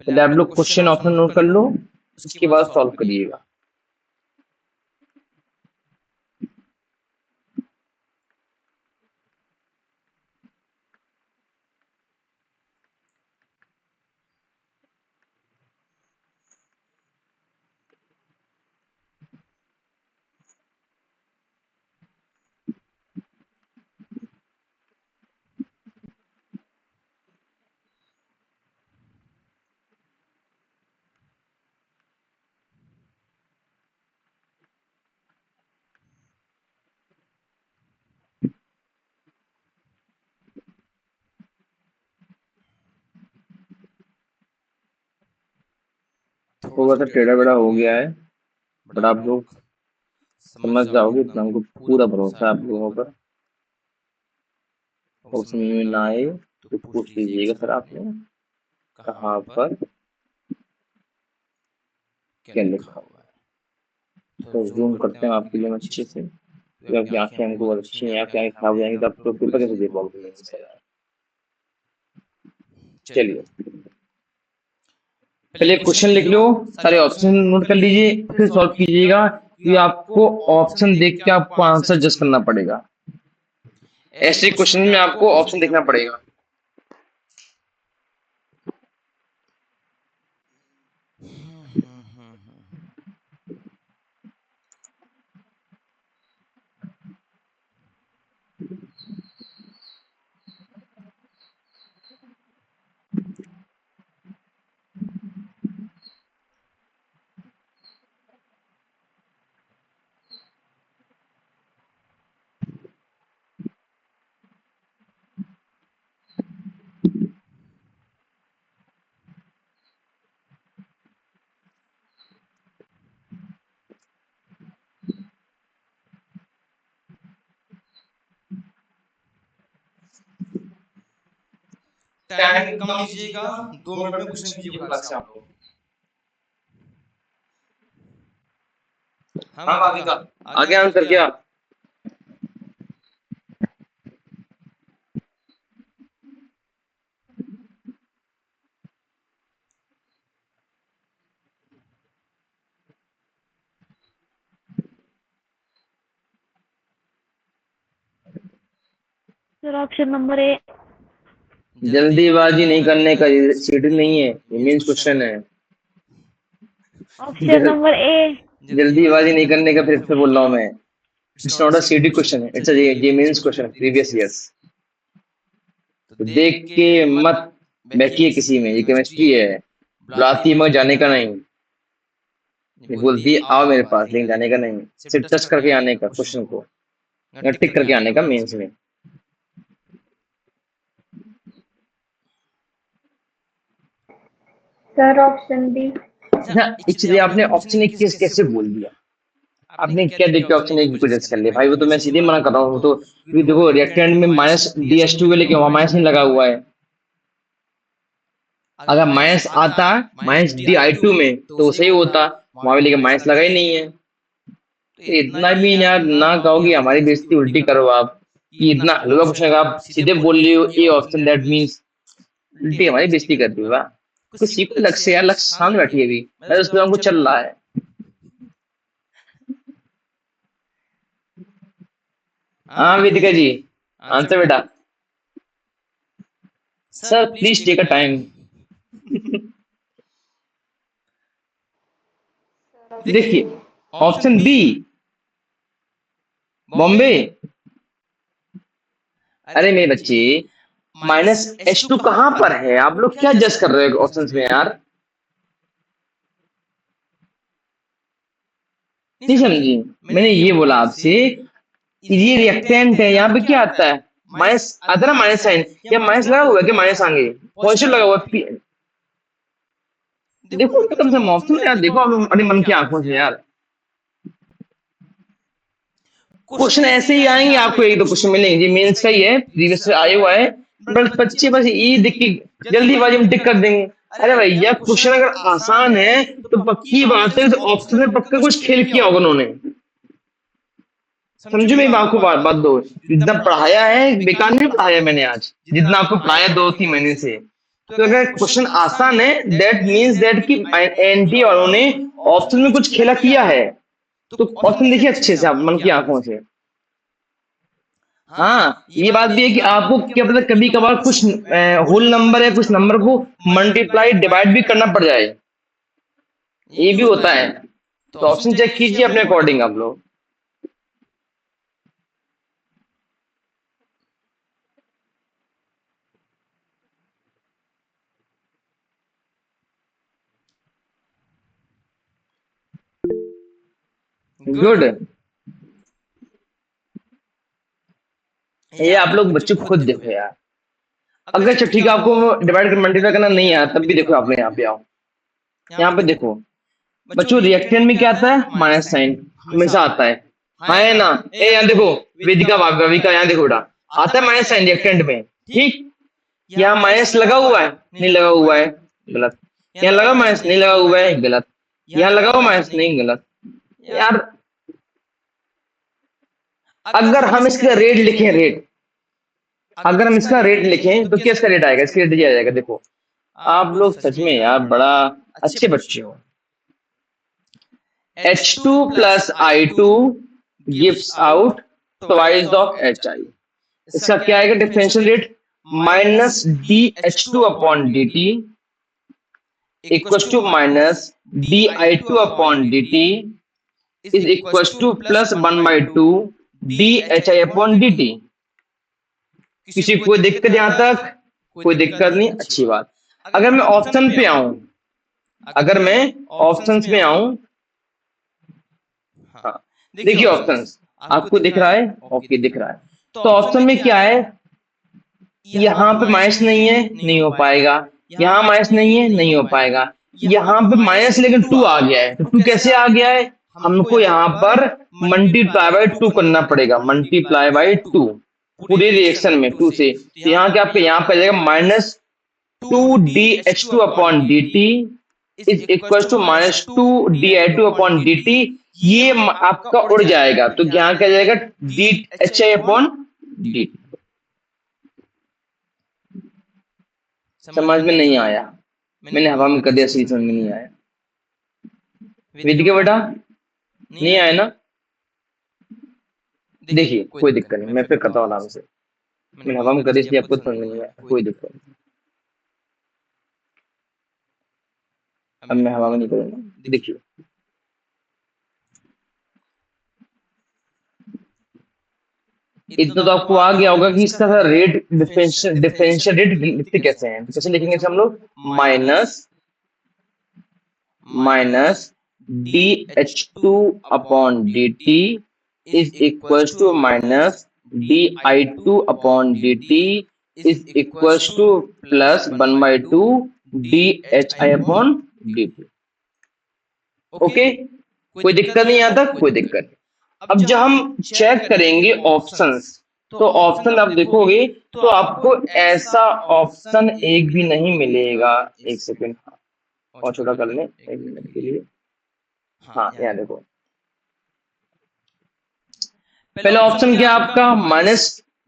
पहले आप लोग क्वेश्चन ऑप्शन नोट कर लो, उसके बाद सॉल्व करिएगा। थोड़ा सा टेढ़ा बेड़ा हो गया है बट आप लोग समझ जाओगे, इतना हमको पूरा भरोसा है आप लोगों पर। और समझ में ना आए तो पूछ लीजिएगा सर आपने कहाँ पर क्या लिखा हुआ है। तो जूम करते हैं आपके लिए अच्छे से, तो आपकी आंखें हमको बहुत अच्छी हैं, आपकी आंखें खराब हो जाएंगी तो आप तो पेपर कैसे दे पाओगे? चलिए पहले क्वेश्चन लिख लो, सारे ऑप्शन नोट कर लीजिए, फिर सॉल्व कीजिएगा। कि आपको ऑप्शन देख के आपको आंसर जज करना पड़ेगा। ऐसे क्वेश्चन में आपको ऑप्शन देखना पड़ेगा। टाइम कम लीजिएगा, 2 मिनट में क्वेश्चन कीजिए क्लास से आप लोग। हाँ आगे का, आगे आंसर क्या? सर ऑप्शन नंबर ए। जल्दीबाजी नहीं करने का, सीटी नहीं है, ये मीन्स क्वेश्चन है। ऑप्शन नंबर ए। जल्दीबाजी नहीं करने का, फिर से बोल रहा हूँ मैं, इट्स नॉट अ सीटी क्वेश्चन है, इट्स अ ये मीन्स क्वेश्चन, प्रीवियस ईयर्स। तो देख के मत बैठिए किसी में, ये केमिस्ट्री है, बुलाती मगर जाने का नहीं। ये बोलती है आओ मेरे पास, लेकिन जाने का नहीं, सिर्फ टच करके आने का क्वेश्चन को, या टिक करके आने का मेंस में। Sir option B. अच्छा इसलिए आपने ऑप्शन एक कैसे बोल दिया? आपने क्या देख के ऑप्शन एक को जज कर लिया भाई? वो तो मैं सीधे मना कर रहा हूँ। तो क्योंकि देखो रिएक्टेंट में माइनस डी एच टू के लेके वहां माइनस नहीं लगा हुआ है। अगर माइनस आता माइनस डी आई टू में तो सही होता, वहां पे लेके माइनस लगा ही नहीं है। तो इतना भी यार ना कहो कि हमारी बेइज्जती उल्टी करो आप, कि इतना हलवा क्वेश्चन आप सीधे बोल रहे हो ए ऑप्शन, दैट मीन्स उल्टी हमारी बेइज्जती कर दी। वाह, कुछ सीखो लक्ष्य से यार, लक्ष्य सामने बैठी है अभी, मैं तो उसके हमको चल रहा है। हाँ वेदिका जी। आंसर बेटा। Sir please take a time. देखिए ऑप्शन बी बॉम्बे। अरे मेरे बच्चे -H2 कहां पर है? आप लोग क्या जज कर रहे हो ऑप्शंस में यार? नहीं समझी? मैंने ये बोला आपसे, ये रिएक्टेंट है, यहाँ पे क्या आता है? माइनस आता है ना, माइनस साइन, या माइनस लगा हुआ है कि माइनस आगे पॉजिटिव लगा हुआ है। देखो तो कम से कम ऑप्शन यार देखो आप अपने मन की आंखों से यार। क्वेश्चन ऐसे ही आएंगे, आपको एक दो क्वेश्चन मिलेंगे, ये मेंस का ही है, प्रीवियस से आया हुआ है, बस बच्चे बस ये देख के जल्दीबाजी में टिक कर देंगे। अरे भैया क्वेश्चन अगर आसान है तो पक्की बात है, तो ऑप्शन में पक्का कुछ खेल किया होगा उन्होंने। समझो मेरी बात को, बात दो। जितना पढ़ाया है बेकार नहीं पढ़ाया मैंने आज, जितना आपको पढ़ाया 2-3 महीने से। तो अगर क्वेश्चन आसान है दैट मीन्स दैट कि एनटी वालों ने ऑप्शन में कुछ खेला किया है। तो ऑप्शन देखिए अच्छे से आप मन की आंखों से। हाँ ये बात भी है कि आपको क्या पता कभी कभार कुछ होल नंबर है, कुछ नंबर को मल्टीप्लाई डिवाइड भी करना पड़ जाए, ये भी होता है। तो ऑप्शन चेक कीजिए अपने अकॉर्डिंग आप लोग। गुड। ये आप लोग बच्चों खुद देखो यार। अगर अच्छा ठीक है आपको डिवाइड कर मल्टीप्लाई करना नहीं आया तब भी देखो, आप यहाँ पे आओ, यहाँ पे देखो बच्चों, रिएक्टेंट में क्या आता है? माइनस साइन हमेशा आता है। हाँ है ना? ए यहाँ देखो, वेदिका भाविका यहाँ देखो बेटा, आता है माइनस साइन रिएक्टेंट में, ठीक। यहाँ माइनस लगा हुआ है, नहीं लगा हुआ है, गलत। यहाँ लगा माइनस, नहीं लगा हुआ है, गलत। यहाँ लगा हुआ माइनस, नहीं, गलत। यार अगर हम इसका रेट लिखें, रेट अगर हम इसका रेट लिखें तो क्या इसका रेट आएगा? इसका रेट दिया जाएगा, देखो आप लोग सच में यार बड़ा अच्छे बच्चे हो। H2 plus I2 gives out twice of HI। इसका क्या आएगा differential rate? Minus DH2 upon DT equal to minus DI2 upon DT is equal to plus 1/2 DHI upon DT। किसी को कोई दिक्कत यहाँ तक? कोई दिक्कत नहीं, अच्छी बात। अगर मैं ऑप्शन पे आऊं, अगर मैं ऑप्शंस में आऊं, हाँ देखिए ऑप्शंस आपको दिख रहा है, ओके दिख रहा है। तो ऑप्शन में क्या है? यहाँ पे माइनस नहीं है, नहीं हो पाएगा। यहाँ माइनस नहीं है, नहीं हो पाएगा। यहाँ पे माइनस लेकिन 2 आ गया है, तो 2 कैसे आ गया है? हमको यहाँ पर मल्टीप्लाई बाय 2 करना पड़ेगा, मल्टीप्लाई बाय 2 पूरे रिएक्शन में 2 से। तो यहाँ क्या आपके यहाँ पे आ जाएगा -2DH2 upon DT is equal to -2DI2 upon DT। ये आपका उड़ जाएगा, तो यहाँ क्या जाएगा? DHI upon DT। समझ में नहीं आया? मैंने हवा में कर दिया, सही समझ में नहीं आया। वेदिका बेटा नहीं आया ना? देखिए कोई दिक्कत नहीं, मैं फिर करता हूँ आराम से। मैंने हवा में कर दिया इसलिए आपको समझ में नहीं आया, कोई दिक्कत नहीं। अब मैं हवा में नहीं करूंगा। देखिए इतना तो आपको आ गया होगा कि इसका रेट डिफरेंशियल रेट लिखते कैसे हैं। तो कैसे लिखेंगे हम लोग? Minus DH2 upon DT is equal to minus DI2 upon DT is equal to plus 1/2 DHI upon DT। Okay कोई दिक्कत नहीं आता, कोई दिक्कत नहीं। अब जब हम चेक करेंगे ऑप्शंस, तो ऑप्शन आप देखोगे तो आपको ऐसा ऑप्शन एक भी नहीं मिलेगा। एक सेकंड और छोटा कर लें 1 मिनट के लिए। हाँ यहाँ देखो, पहला ऑप्शन क्या आपका?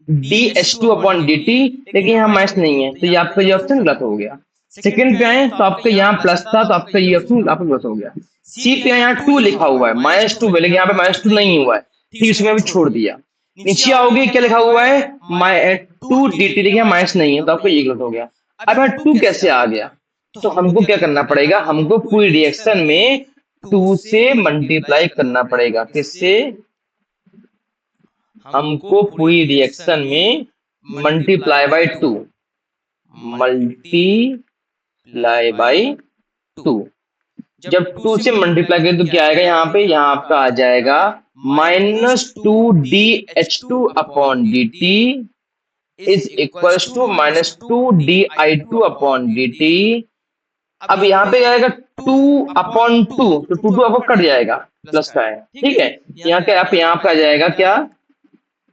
-DH2 अपॉन DT, लेकिन यहाँ माइनस नहीं है, तो ये आपका ये ऑप्शन गलत हो गया। सेकंड पे आए तो आपका यहाँ प्लस था, तो आपका ये ऑप्शन आपका गलत हो गया। सी पे यहाँ 2 लिखा हुआ है, -2 है, लेकिन यहाँ पे -2 नहीं हुआ है, ठीक, इसमें भी छोड़ दिया। नीचे आओगे क्या लिखा हुआ है, टू डी टी लिखा, माइनस नहीं है तो आपको ये गलत हो गया। अब यहाँ टू कैसे आ गया, तो हमको क्या करना पड़ेगा, हमको पूरी रिएक्शन में टू से मल्टीप्लाई करना पड़ेगा। किससे, हमको पूरी रिएक्शन में multiply by two, multiply by two. जब टू से मल्टीप्लाई करें तो क्या आएगा, यहाँ पे यहाँ आपका आ जाएगा -2dH2 upon dt is equal to -2di2 upon dt। अब यहाँ पे आएगा 2 अपॉन 2, तो 2 आपको कट जाएगा, प्लस का है, ठीक है। यहाँ क्या, आप यहाँ आपका आ जाएगा क्या,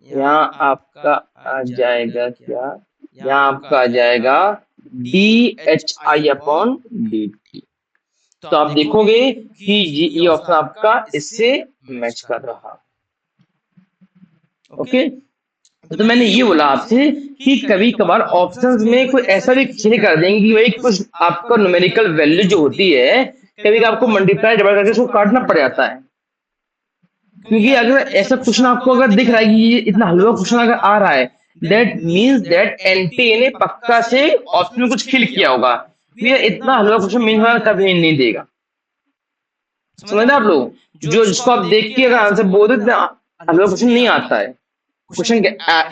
यहाँ आपका आ जाएगा क्या, यहाँ आपका आ जाएगा dhi अपॉन dt। तो आप देखोगे कि ये ऑप्शन आपका इससे मैच कर रहा। ओके, तो मैंने ये बोला आपसे कि कभी कभार ऑप्शंस में कोई ऐसा भी खेल कर देंगे कि भाई कुछ आपका न्यूमेरिकल वैल्यू जो होती है कभी आपको मल्टीप्लाई डिवाइड करके उसको काटना पड़ जाता है। क्योंकि अगर ऐसा क्वेश्चन आपको अगर दिख रहा है कि ये इतना हलवा क्वेश्चन अगर आ रहा है, दैट मीन्स दैट एनटीए ने पक्का से ऑप्शन में कुछ खेल किया होगा। ये इतना हलवा क्वेश्चन मीन कभी नहीं देगा, समझना आप लोग। जो जिसको आप देख के अगर आंसर बोल देते हलवा क्वेश्चन नहीं आता है, क्वेश्चन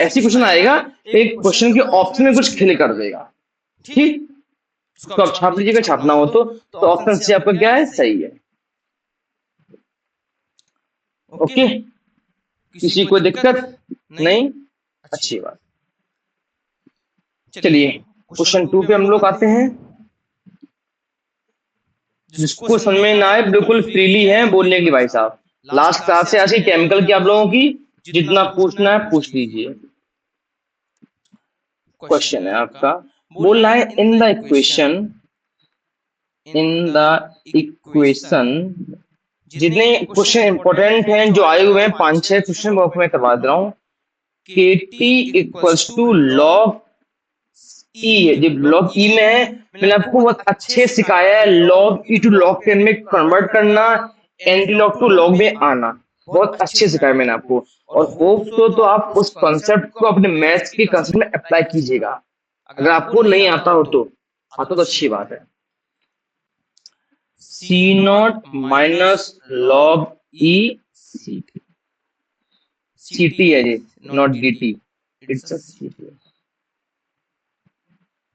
ऐसी क्वेश्चन आएगा एक क्वेश्चन के ऑप्शन में कुछ खेल कर देगा, ठीक। इसको आप छाप लीजिएगा, छापना हो तो ऑप्शन से आपका क्या है, सही है। ओके, किसी को दिक्कत नहीं, अच्छी बात। चलिए क्वेश्चन 2 पे हम लोग आते हैं। जिसको समझ में ना आए बिल्कुल फ्रीली है बोलने की भाई साहब। लास्ट क्लास से ऐसी केमिकल की आप लोगों की जितना पूछना है पूछ लीजिए। क्वेश्चन है आपका, बोल रहा है इन द इक्वेशन, जितने क्वेश्चन इंपॉर्टेंट हैं जो आए हुए हैं 5-6 क्वेश्चन बॉक्स में करवा दे रहा हूं। KT इक्वल्स टू लॉग ई है, जब लॉग ई में है मैंने आपको बहुत अच्छे सिखाया है लॉग ई टू लॉग 10 में कन्वर्ट करना, एंटी लॉग टू लॉग में आना, बहुत अच्छे सिखाया मैंने आपको। और होप तो आप उस कॉन्सेप्ट को अपने मैथ्स के कंसेप्ट में अप्लाई कीजिएगा। अगर आपको नहीं आता हो तो आता तो अच्छी बात है। C not minus log E C T, C T है जी, not D T, it's a C T.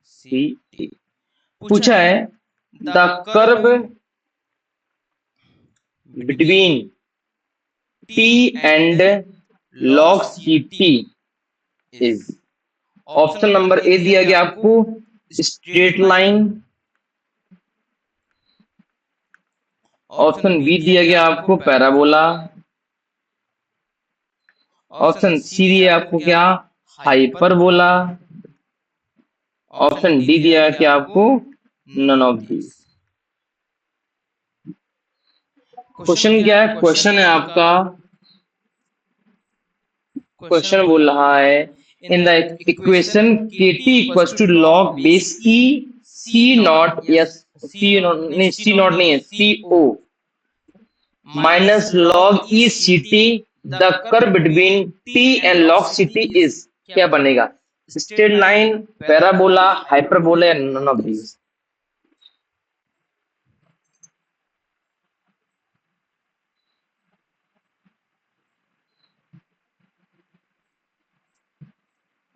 C T पूछा है the curve between T and log C T is, option number A दिया गया आपको स्ट्रेट लाइन, ऑप्शन बी दिया गया आपको पैराबोला, ऑप्शन सी दिया आपको क्या हाइपरबोला, ऑप्शन डी दिया क्या आपको नन ऑफ दीज। क्वेश्चन क्या है, क्वेश्चन है आपका, क्वेश्चन बोल रहा है in the equation kt equals to log base E C not, yes C not नहीं, सी नॉट नहीं है, C O minus log E C T, the curve between T and log C T is, क्या बनेगा, स्ट्रेट लाइन, पैराबोला, हाइपरबोला या नन ऑफ दीज।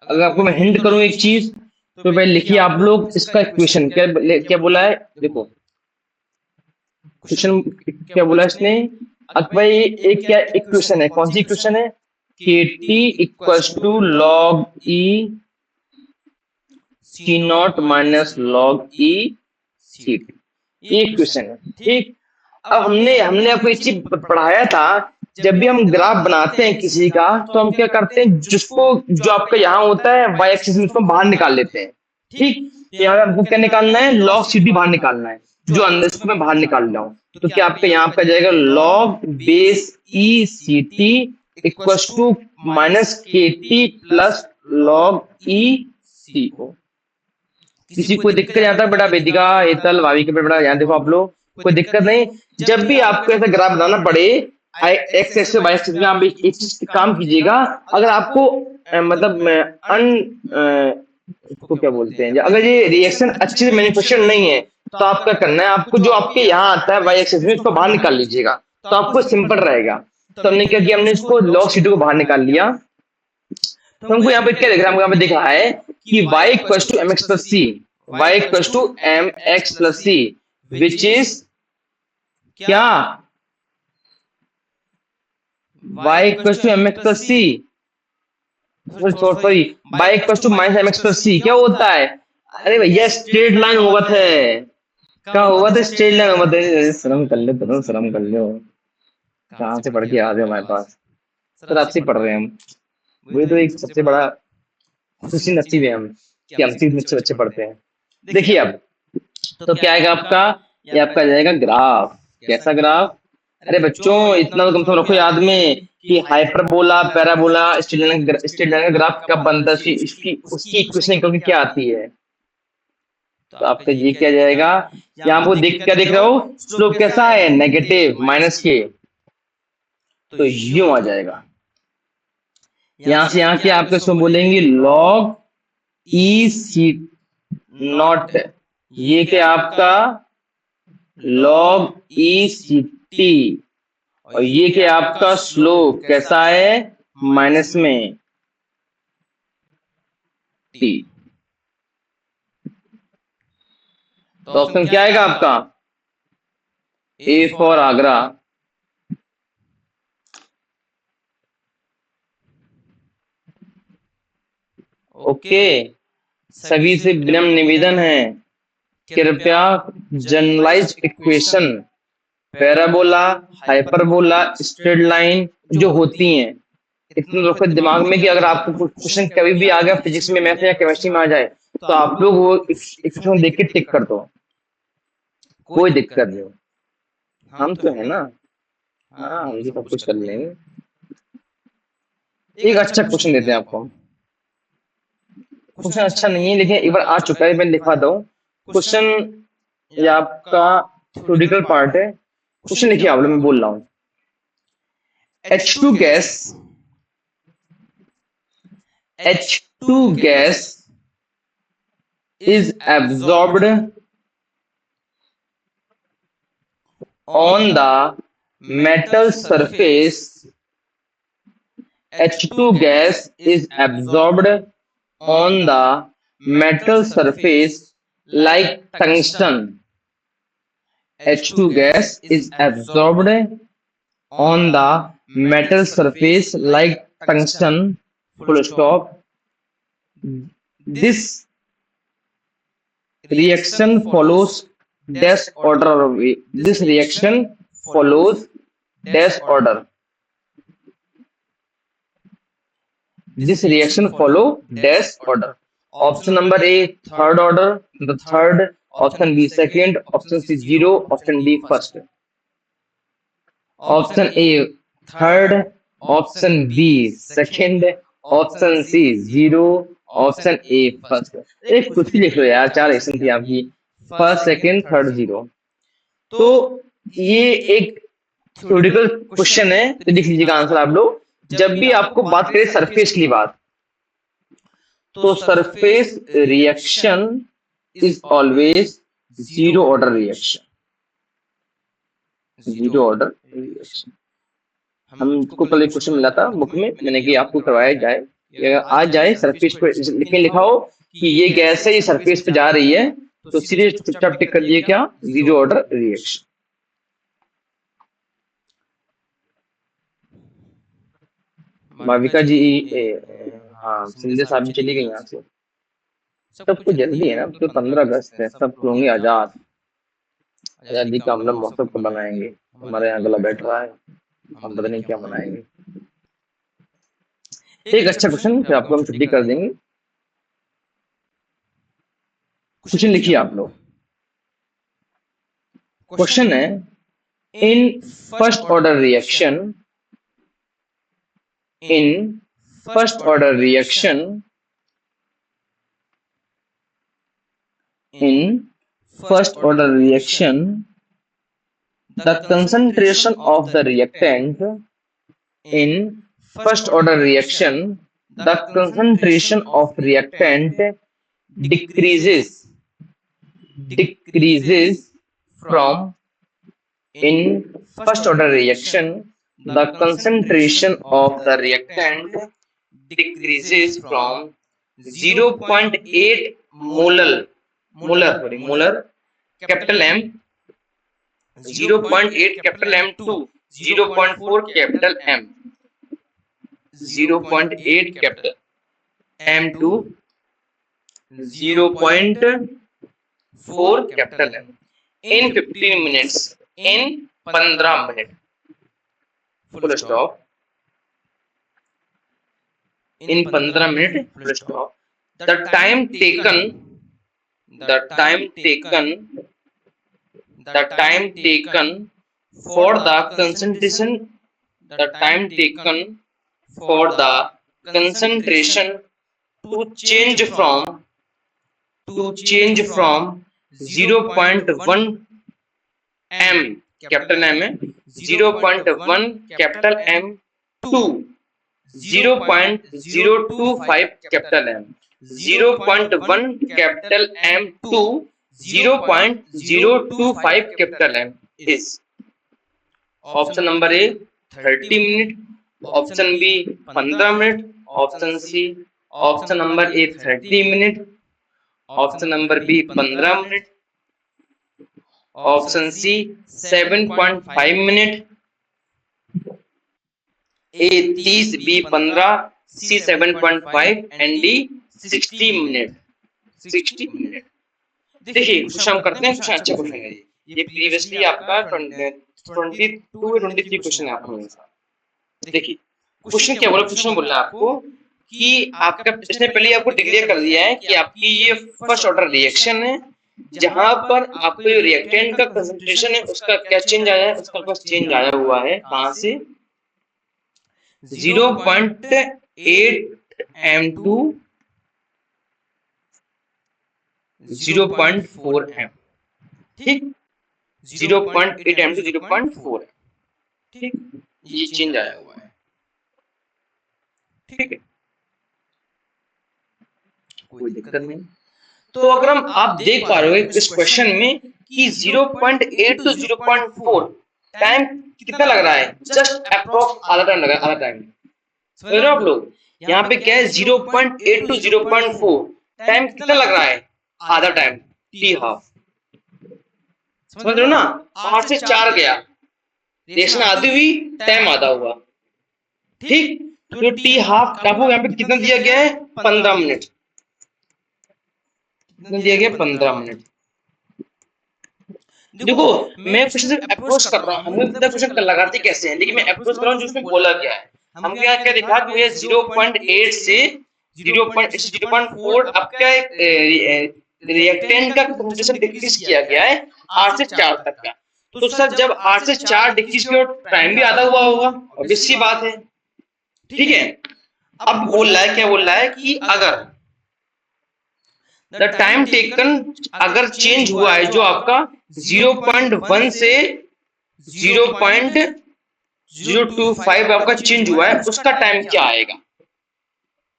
अगर आपको मैं हिंट करूं एक चीज तो भाई लिखिए आप लोग इसका इक्वेशन क्या क्या बोला है, देखो क्वेश्चन क्या बोला इसने। अब भाई एक क्या इक्वेशन है, कौन सी इक्वेशन है, kt equals to log E C not minus log E C T, ये इक्वेशन है, ठीक। अब हमने आपको एक चीज पढ़ाया था, जब भी हम ग्राफ बनाते हैं किसी का तो हम क्या करते हैं, जिसको जो आपका यहाँ होता है वाई एक्सिस में उसको बाहर निकाल लेते हैं, ठीक। यहाँ हमको क्या निकालना है, लॉग सी टी बाहर निकालना है, जो अंदर इसको मैं बाहर निकाल रहा हूँ। तो क्या आपका यहाँ पे जाएगा log base E C T equals to minus K T plus log E C O. किसी कोई दिक्कत आता है बेटा, वेदिका हेतल भाभी के बेटा यहाँ देखो आप लोग, कोई दिक्कत नहीं। जब भी आपको ऐसा ग्राफ बनाना पड़े एक्स एक्सिस वाई एक्सिस में आप एक चीज काम कीजिएगा। अगर आपको मतलब इसको क्या बोलते हैं, अगर ये रिएक्शन अच्छे से मैन्युफैक्चर नहीं है तो आप क्या करना है, आपको जो आपके यहाँ आता है वाई एक्सिस में उसको बाहर निकाल लीजिएगा, तो आपको सिंपल रहेगा। तो हमने क्या किया, हमने इसको लॉग सी2 को बाहर निकाल लिया। तो हमको यहाँ पे क्या दिख रहा है, हमको यहाँ पे दिख रहा है कि y equals to M X plus C, Y equals to M X plus C, which is क्या, y equals to M X plus C, sorry y equals to minus M X plus C. क्या होता है, अरे भैया स्ट्रेट लाइन होगा है, क्या होगा था, स्ट्रेट लाइन होगा था। शर्म कर लो, तुम शर्म कर लो, कहाँ से पढ़ के आ रहे हो हमारे पास, सर आपसे पढ़ रहे हैं हम। वही तो एक सबसे बड़ा खुशी नसीब है हम कि हमसे इतने अच्छे बच्चे पढ़ते हैं। देखिए अब तो क्या आएगा आपका, ये आपका आ जाएगा ग्राफ। कैसा ग्राफ, अरे बच्चों इतना तो कम से कम रखो याद में कि हाइपरबोला पैराबोला स्ट्रेट लाइन का ग्राफ कब बनता है, इसकी उसकी इक्वेशन निकल के क्या आती है। तो आपका ये क्या जाएगा, यहाँ आपको देख क्या देख रहे हो, स्लोप कैसा है, नेगेटिव माइनस के, तो यूं आ जाएगा। यहां से यहाँ क्या आपके इसको बोलेंगे लॉग ई सी नॉट, ये क्या आपका लॉग ई सी टी, और ये क्या आपका स्लोप कैसा है, माइनस में टी। तो ऑप्शन क्या आएगा आपका, ए फॉर आगरा। ओके, सभी से विनम्र निवेदन है, कृपया generalize equation parabola hyperbola straight line जो होती हैं, इतना रखो दिमाग में कि अगर आपको क्वेश्चन कभी भी आ गया फिजिक्स में, मैथ या केमिस्ट्री में आ जाए, तो आप लोग वो इक्वेशन देख के टिक कर दो, कोई दिक्कत नहीं, हम तो है ना, हाँ हम भी सब कुछ कर लेंगे। एक अच्छा क्वेश्चन देते हैं आपको, क्वेश्चन अच्छा नहीं है लेकिन एक बार आ चुका है, मैं लिखवा दो क्वेश्चन, ये आपका थ्योरेटिकल पार्ट है। क्वेश्चन लिखिए आप लोग, मैं बोल रहा हूँ, H2 gas, H2 gas is absorbed on the metal surface. H2 gas is absorbed on the metal surface like tungsten. H2 gas is absorbed on the metal surface like tungsten. Full stop. This reaction follows dash order. This reaction follows dash order. This reaction follow dash order. Option number A third order, the third. Option B second. Option C zero. Option D first. Option A third. Option B second. Option C zero. Option A first. एक कुछ भी लिख लो यार, चार ऑप्शन थी आपकी, फर्स्ट सेकंड थर्ड जीरो। तो ये एक थ्योरेटिकल क्वेश्चन है, तो लिख लीजिएगा आंसर आप लोग। जब भी आपको बात करें सरफेस की बात, तो surface reaction is always zero order reaction, zero order reaction. हमको कल एक क्वेश्चन मिला था बुक में, मैंने कि आपको करवाया जाए, आ जाए सरफेस पे लिखे लिखा हो कि ये गैस है, ये सरफेस पे जा रही है, तो सीधे चुपचाप टिक कर दिए क्या, जीरो ऑर्डर रिएक्शन। भाविका जी हाँ संदेश साहब भी चली गई यहाँ से। सबको जल्दी है ना, तो 15 अगस्त है, सब होंगे आजाद, आजादी का हम लोग मौसम को बनाएंगे। हमारे यहाँ गला बैठ रहा है, हम पता नहीं क्या बनाएंगे। एक अच्छा क्वेश्चन फिर आपको हम छुट्टी कर देंगे। क्वेश्चन लिखिए आप लोग। क्वेश्चन है, in first order reaction, in first order reaction, in first order reaction the concentration of the reactant in first order reaction, the concentration of reactant decreases from in first order reaction, the concentration of the reactant decreases from 0.8 molar capital M, 0.8 capital M to 0.4 capital M, 0.8 capital M to 0.4 capital M in 15 minutes, in 15 minute, full stop, in 15 minute, full stop. The time taken for the concentration to change from 0.1 m capital M है, 0.1 capital M to 0.025 capital M, 0.1 capital M to 0.025 capital M is option number A 30 minute, option B 15 minute, option C, option number A 30 minute, option number B 15 minute, option C 7.5 minute, A 30, B 15, C 7.5 and D 60 minute, 60 minute. देखिए क्वेश्चन हम करते हैं, क्वेश्चन अच्छा क्वेश्चन है ये प्रीवियसली आपका 22 या 23 क्वेश्चन है आपका मेरे साथ। देखिए क्वेश्चन क्या बोला, क्वेश्चन बोला आपको कि आपका इसने पहले आपको डिक्लेयर कर दिया है कि आपकी ये फर्स्ट ऑर्डर रिएक्शन है जहां पर आपको जो रिएक्टेंट का कंसंट्रेशन है उसका क्या चेंज आया है, उसका पास चेंज आया हुआ है कहां से 0.8 m to 0.4 m, ठीक, 0.8 m to 0.4 m, ठीक, ये चेंज आया हुआ है, ठीक है, कोई दिक्कत नहीं। तो अगर हम आप देख पा रहे हो इस क्वेश्चन में कि 0.8 to 0.4 टाइम कितना लग रहा है, जस्ट अप्रॉक्स आधा टाइम लगा, आधा टाइम समझ रहे हो आप लोग। यहाँ पे क्या है 0.8 to 0.4 टाइम कितना लग रहा है, आधा टाइम, टी हाफ, समझ रहे हो ना। 8 से 4 गया, रिएक्शन आधी हुई, टाइम आधा हुआ, ठीक। तो टी हाफ आपको यहाँ पे कितना दिया गया है 15 मिनट, दिया गया 15 मिनट। देखो मैं क्वेश्चन से अप्रोच कर रहा हूँ, हम लोग क्वेश्चन लगाते कैसे हैं, लेकिन मैं अप्रोच कर रहा हूँ जो उसमें बोला गया है। हमको यहाँ क्या दिखा कि ये 0.8 से 0.4 आपका रिएक्टेंट का कंसंट्रेशन डिक्रीज किया गया है 8 से 4 तक का। तो सर जब 8 से 4 डिक्रीज किया टाइम भी आधा हुआ होगा, ऑब्वियस सी बात है, ठीक है। अब बोल रहा है, क्या बोल रहा है कि अगर द टाइम टेकन अगर चेंज हुआ है जो आपका 0.1 से 0.025 आपका चेंज हुआ है, उसका टाइम क्या आएगा,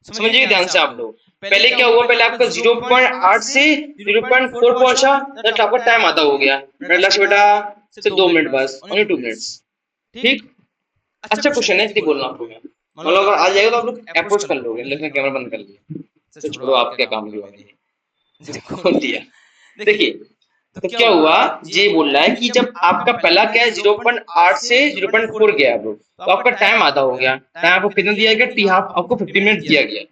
समझिए ध्यान से आप लोग। पहले क्या हुआ, पहले आपका 0.8 से 0.4 पहुंचा, तो आपका टाइम आधा हो गया, लास्ट बेटा सिर्फ 2 मिनट बस, ओनली 2 मिनट्स, ठीक। अच्छा क्वेश्चन है, बोलना आपको मैं मतलब अगर आ जाएगा तो आप लोग अप्रोच कर लोगे, लेकिन कैमरा बंद कर लिया, तो छोड़ो आप क्या काम की बात है, खोल दिया। देखिए तो क्या हुआ, ये बोल रहा है कि जब आपका पहला क्या है 0.8 से 0.4 गया ब्रो, तो आपका टाइम आधा हो गया, टाइम आपको कितना दिया गया, टी हाफ आपको 50 मिनट दिया गया।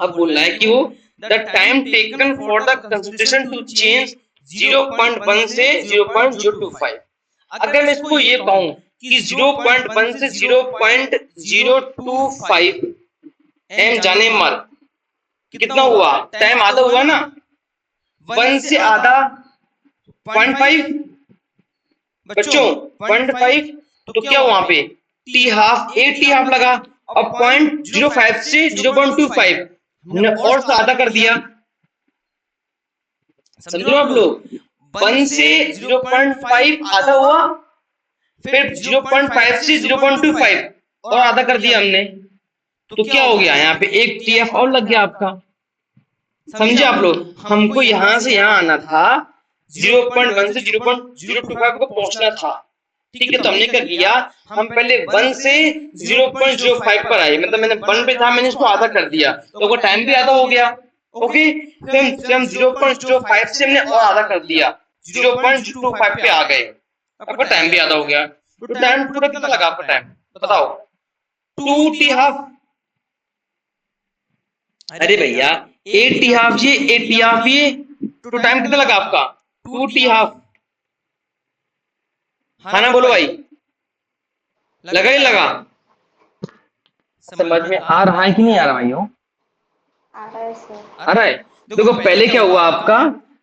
अब बोल रहा है कि वो the time taken for the concentration to change 0.1 से 0.025। अगर मैं इसको ये कहूं कि 0.1 से 0.025 m जाने मार कितना हुआ, टाइम आधा हुआ ना, 1 से आधा 0.5 बच्चों 0.5, तो क्या वहां पे टी हाफ 8 टी हाफ लगा, अब 0.05 से 0.25 हमने और से आधा कर दिया, समझो आप लोग। 1 से 0.5 आधा हुआ, फिर 0.5 से 0.25 और आधा कर दिया हमने, तो क्या हो गया, यहाँ पे एक टीएफ और लग गया आपका। समझे आप लोग? हमको यहां से यहां आना था, 0.1 से 0.025 को पहुंचना था। ठीक है, तो हमने क्या किया, हम पहले 1 से 0.05 पर आए, मतलब मैंने 1 पे था, मैंने इसको आधा कर दिया, तो वो टाइम भी आधा हो गया। ओके, फिर हम 0.05 से हमने और आधा कर दिया, 0.025 पे आ गए, आपका टाइम भी आधा हो गया। तो टाइम पूरा कितना लगा आपका टाइम बताओ? 2t½ अरे भैया 8t½ ये 8t½ ये, तो टाइम कितना लगा आपका? 2t½ हाँ ना, बोलो भाई, लगा ही लगा? समझ में आ रहा है कि नहीं आ रहा भाइयों? आ रहा है सर। आ रहा है। देखो पहले क्या हुआ आपका,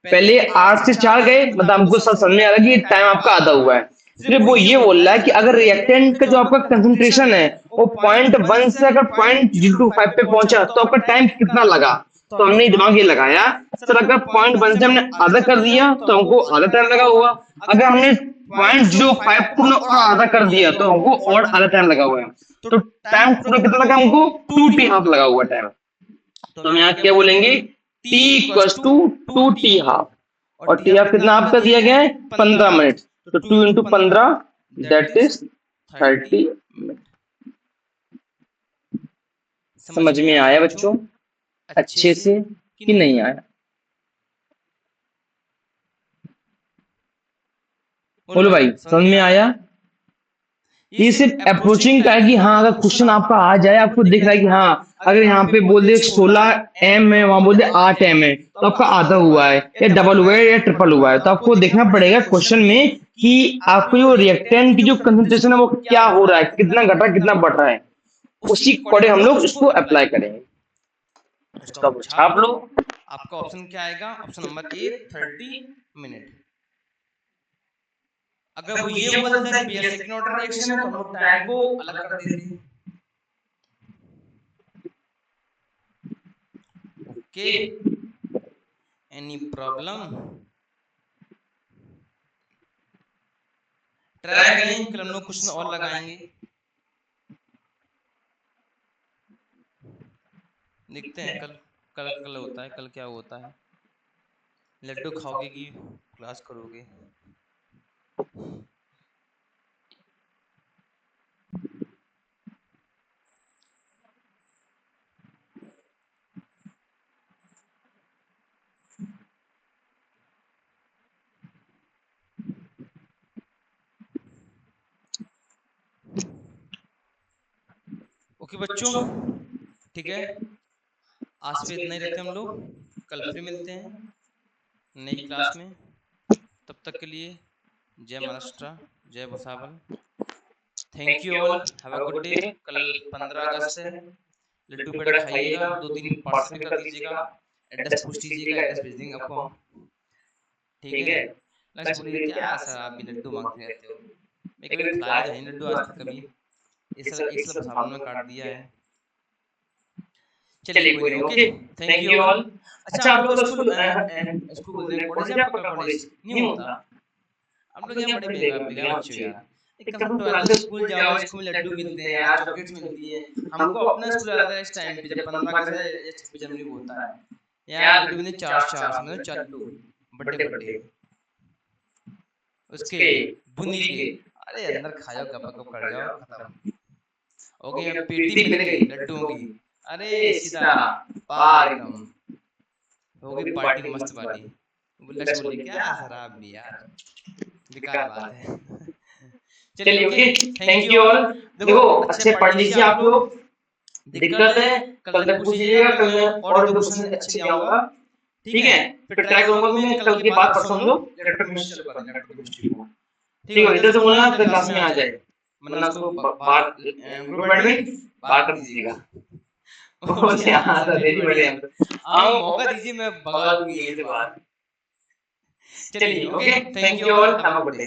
पहले 8 से 4 गए, मतलब हमको सब समझ में आ रहा है कि टाइम आपका आधा हुआ है। फिर वो ये बोल रहा है कि अगर रिएक्टेंट का जो आपका कंसंट्रेशन है वो 0.1 से अगर 0.025 पे पहुंचा तो आपका टाइम कितना लगा। तो हमने दिमाग ये लगाया, सर अगर 0.1 से हमने आधा कर दिया तो हमको आधा टाइम लगा हुआ, अगर हमने 0.05 को हमने और आधा कर दिया तो हमको और आधा टाइम लगा हुआ है। तो टाइम पूरा कितना लगा हमको? 2t½ लगा हुआ टाइम। तो हम यहाँ क्या बोलेंगे, t = 2t½ और t½ कितना आपका दिया गया है? 15 मिनट, तो 2 × 15 दैट इज 30 मिनट। समझ में आया बच्चों अच्छे से कि नहीं आया? बोलो भाई, समझ में आया? ये सिर्फ अप्रोचिंग का है कि हाँ अगर क्वेश्चन आपका आ जाए, आपको दिख रहा है कि हाँ अगर यहाँ पे बोल दे 16m है, वहां बोल दे 8m है, तो आपका आधा हुआ है या डबल हुआ है या ट्रिपल हुआ है, तो आपको देखना पड़ेगा क्वेश्चन में कि आपको जो रिएक्टेंट की जो कंसंट्रेशन है वो क्या हो रहा है, कितना घट रहा है, कितना बढ़ रहा है, उसी अकॉर्डिंग हम लोग इसको अप्लाई करेंगे। इसका छाप लो। आपका ऑप्शन क्या आएगा? ऑप्शन नंबर ए 30 मिनट। अगर वो ये बोलता है कि सेकंड ऑर्डर रिएक्शन है तो हम लोग टाइम को अलग कर देते। Okay, any problem? ट्राई करें, कल हम लोग क्वेश्चन और लगाएंगे, देखते हैं कल कल होता है, कल क्या होता है। लड्डू खाओगे कि क्लास करोगे? ओके बच्चों, ठीक है, आज पे इतना ही रखते हैं हम लोग, कल फिर मिलते हैं नई क्लास में। तब तक के लिए जय महाराष्ट्र, जय Bhusawal, thank you all, have a good day. कल 15 अगस्त है, लड्डू पेड़ा खाइएगा, 2-3 पार्सल भी कर दीजिएगा, एड्रेस पूछ लीजिएगा, एड्रेस भेज देंगे आपको हम, ठीक है। लास्ट बोलिए क्या सर आप भी लड्डू मांगते रहते हो, मैं कभी खिलाया तो नहीं लड्डू आज तक कभी, इस साल भुसावल में काट दिया है। चलिए कोई नहीं, ओके, थैंक यू ऑल। अच्छा आप लोग स्कूल बोलते हैं कॉलेज, आपका कॉलेज नहीं होता? आप लोग यहाँ बड़े बेगा बच्चे हो यार, एक कम 12 स्कूल जाओ, स्कूल में लड्डू मिलते हैं यार, चॉकलेट्स मिलती है। हमको अपना स्कूल आता है इस टाइम पे जब 15 अगस्त या 26 जनवरी को होता है, यार लड्डू मिलते 4 मतलब 4 लड्डू बड़े उसके बूंदी के, अरे अंदर खाओ, गप कर जाओ, खत्म हो गया। पेटी मिल गई लड्डुओं की, अरे सीधा पार एकदम हो गई पार्टी मस्त वाली। लक्ष्य बोले क्या शराब भी यार, बेकार बात है। चलिए ओके, थैंक यू ऑल। देखो अच्छे पढ़ लीजिए आप लोग, दिक्कत है कल तक पूछिएगा, कल मैं और भी क्वेश्चन अच्छे ले आऊंगा, ठीक है। फिर ट्राई करूंगा कि मैं कल के बाद परसों हम लोग इलेक्ट्रोकेमिस्ट्री शुरू करेंगे, इलेक्ट्रोकेमिस्ट्री को, ठीक है। इधर से बोलना तो क्लास में आ जाए, वरना उसको बाहर ग्रुप एडमिन बाहर कर दीजिएगा। बोले हां सर रेडी बैठे हम, आओ मौका दीजिए, मैं भगा दूंगी यहीं से बाहर। चलिए okay, thank you all, have a good day.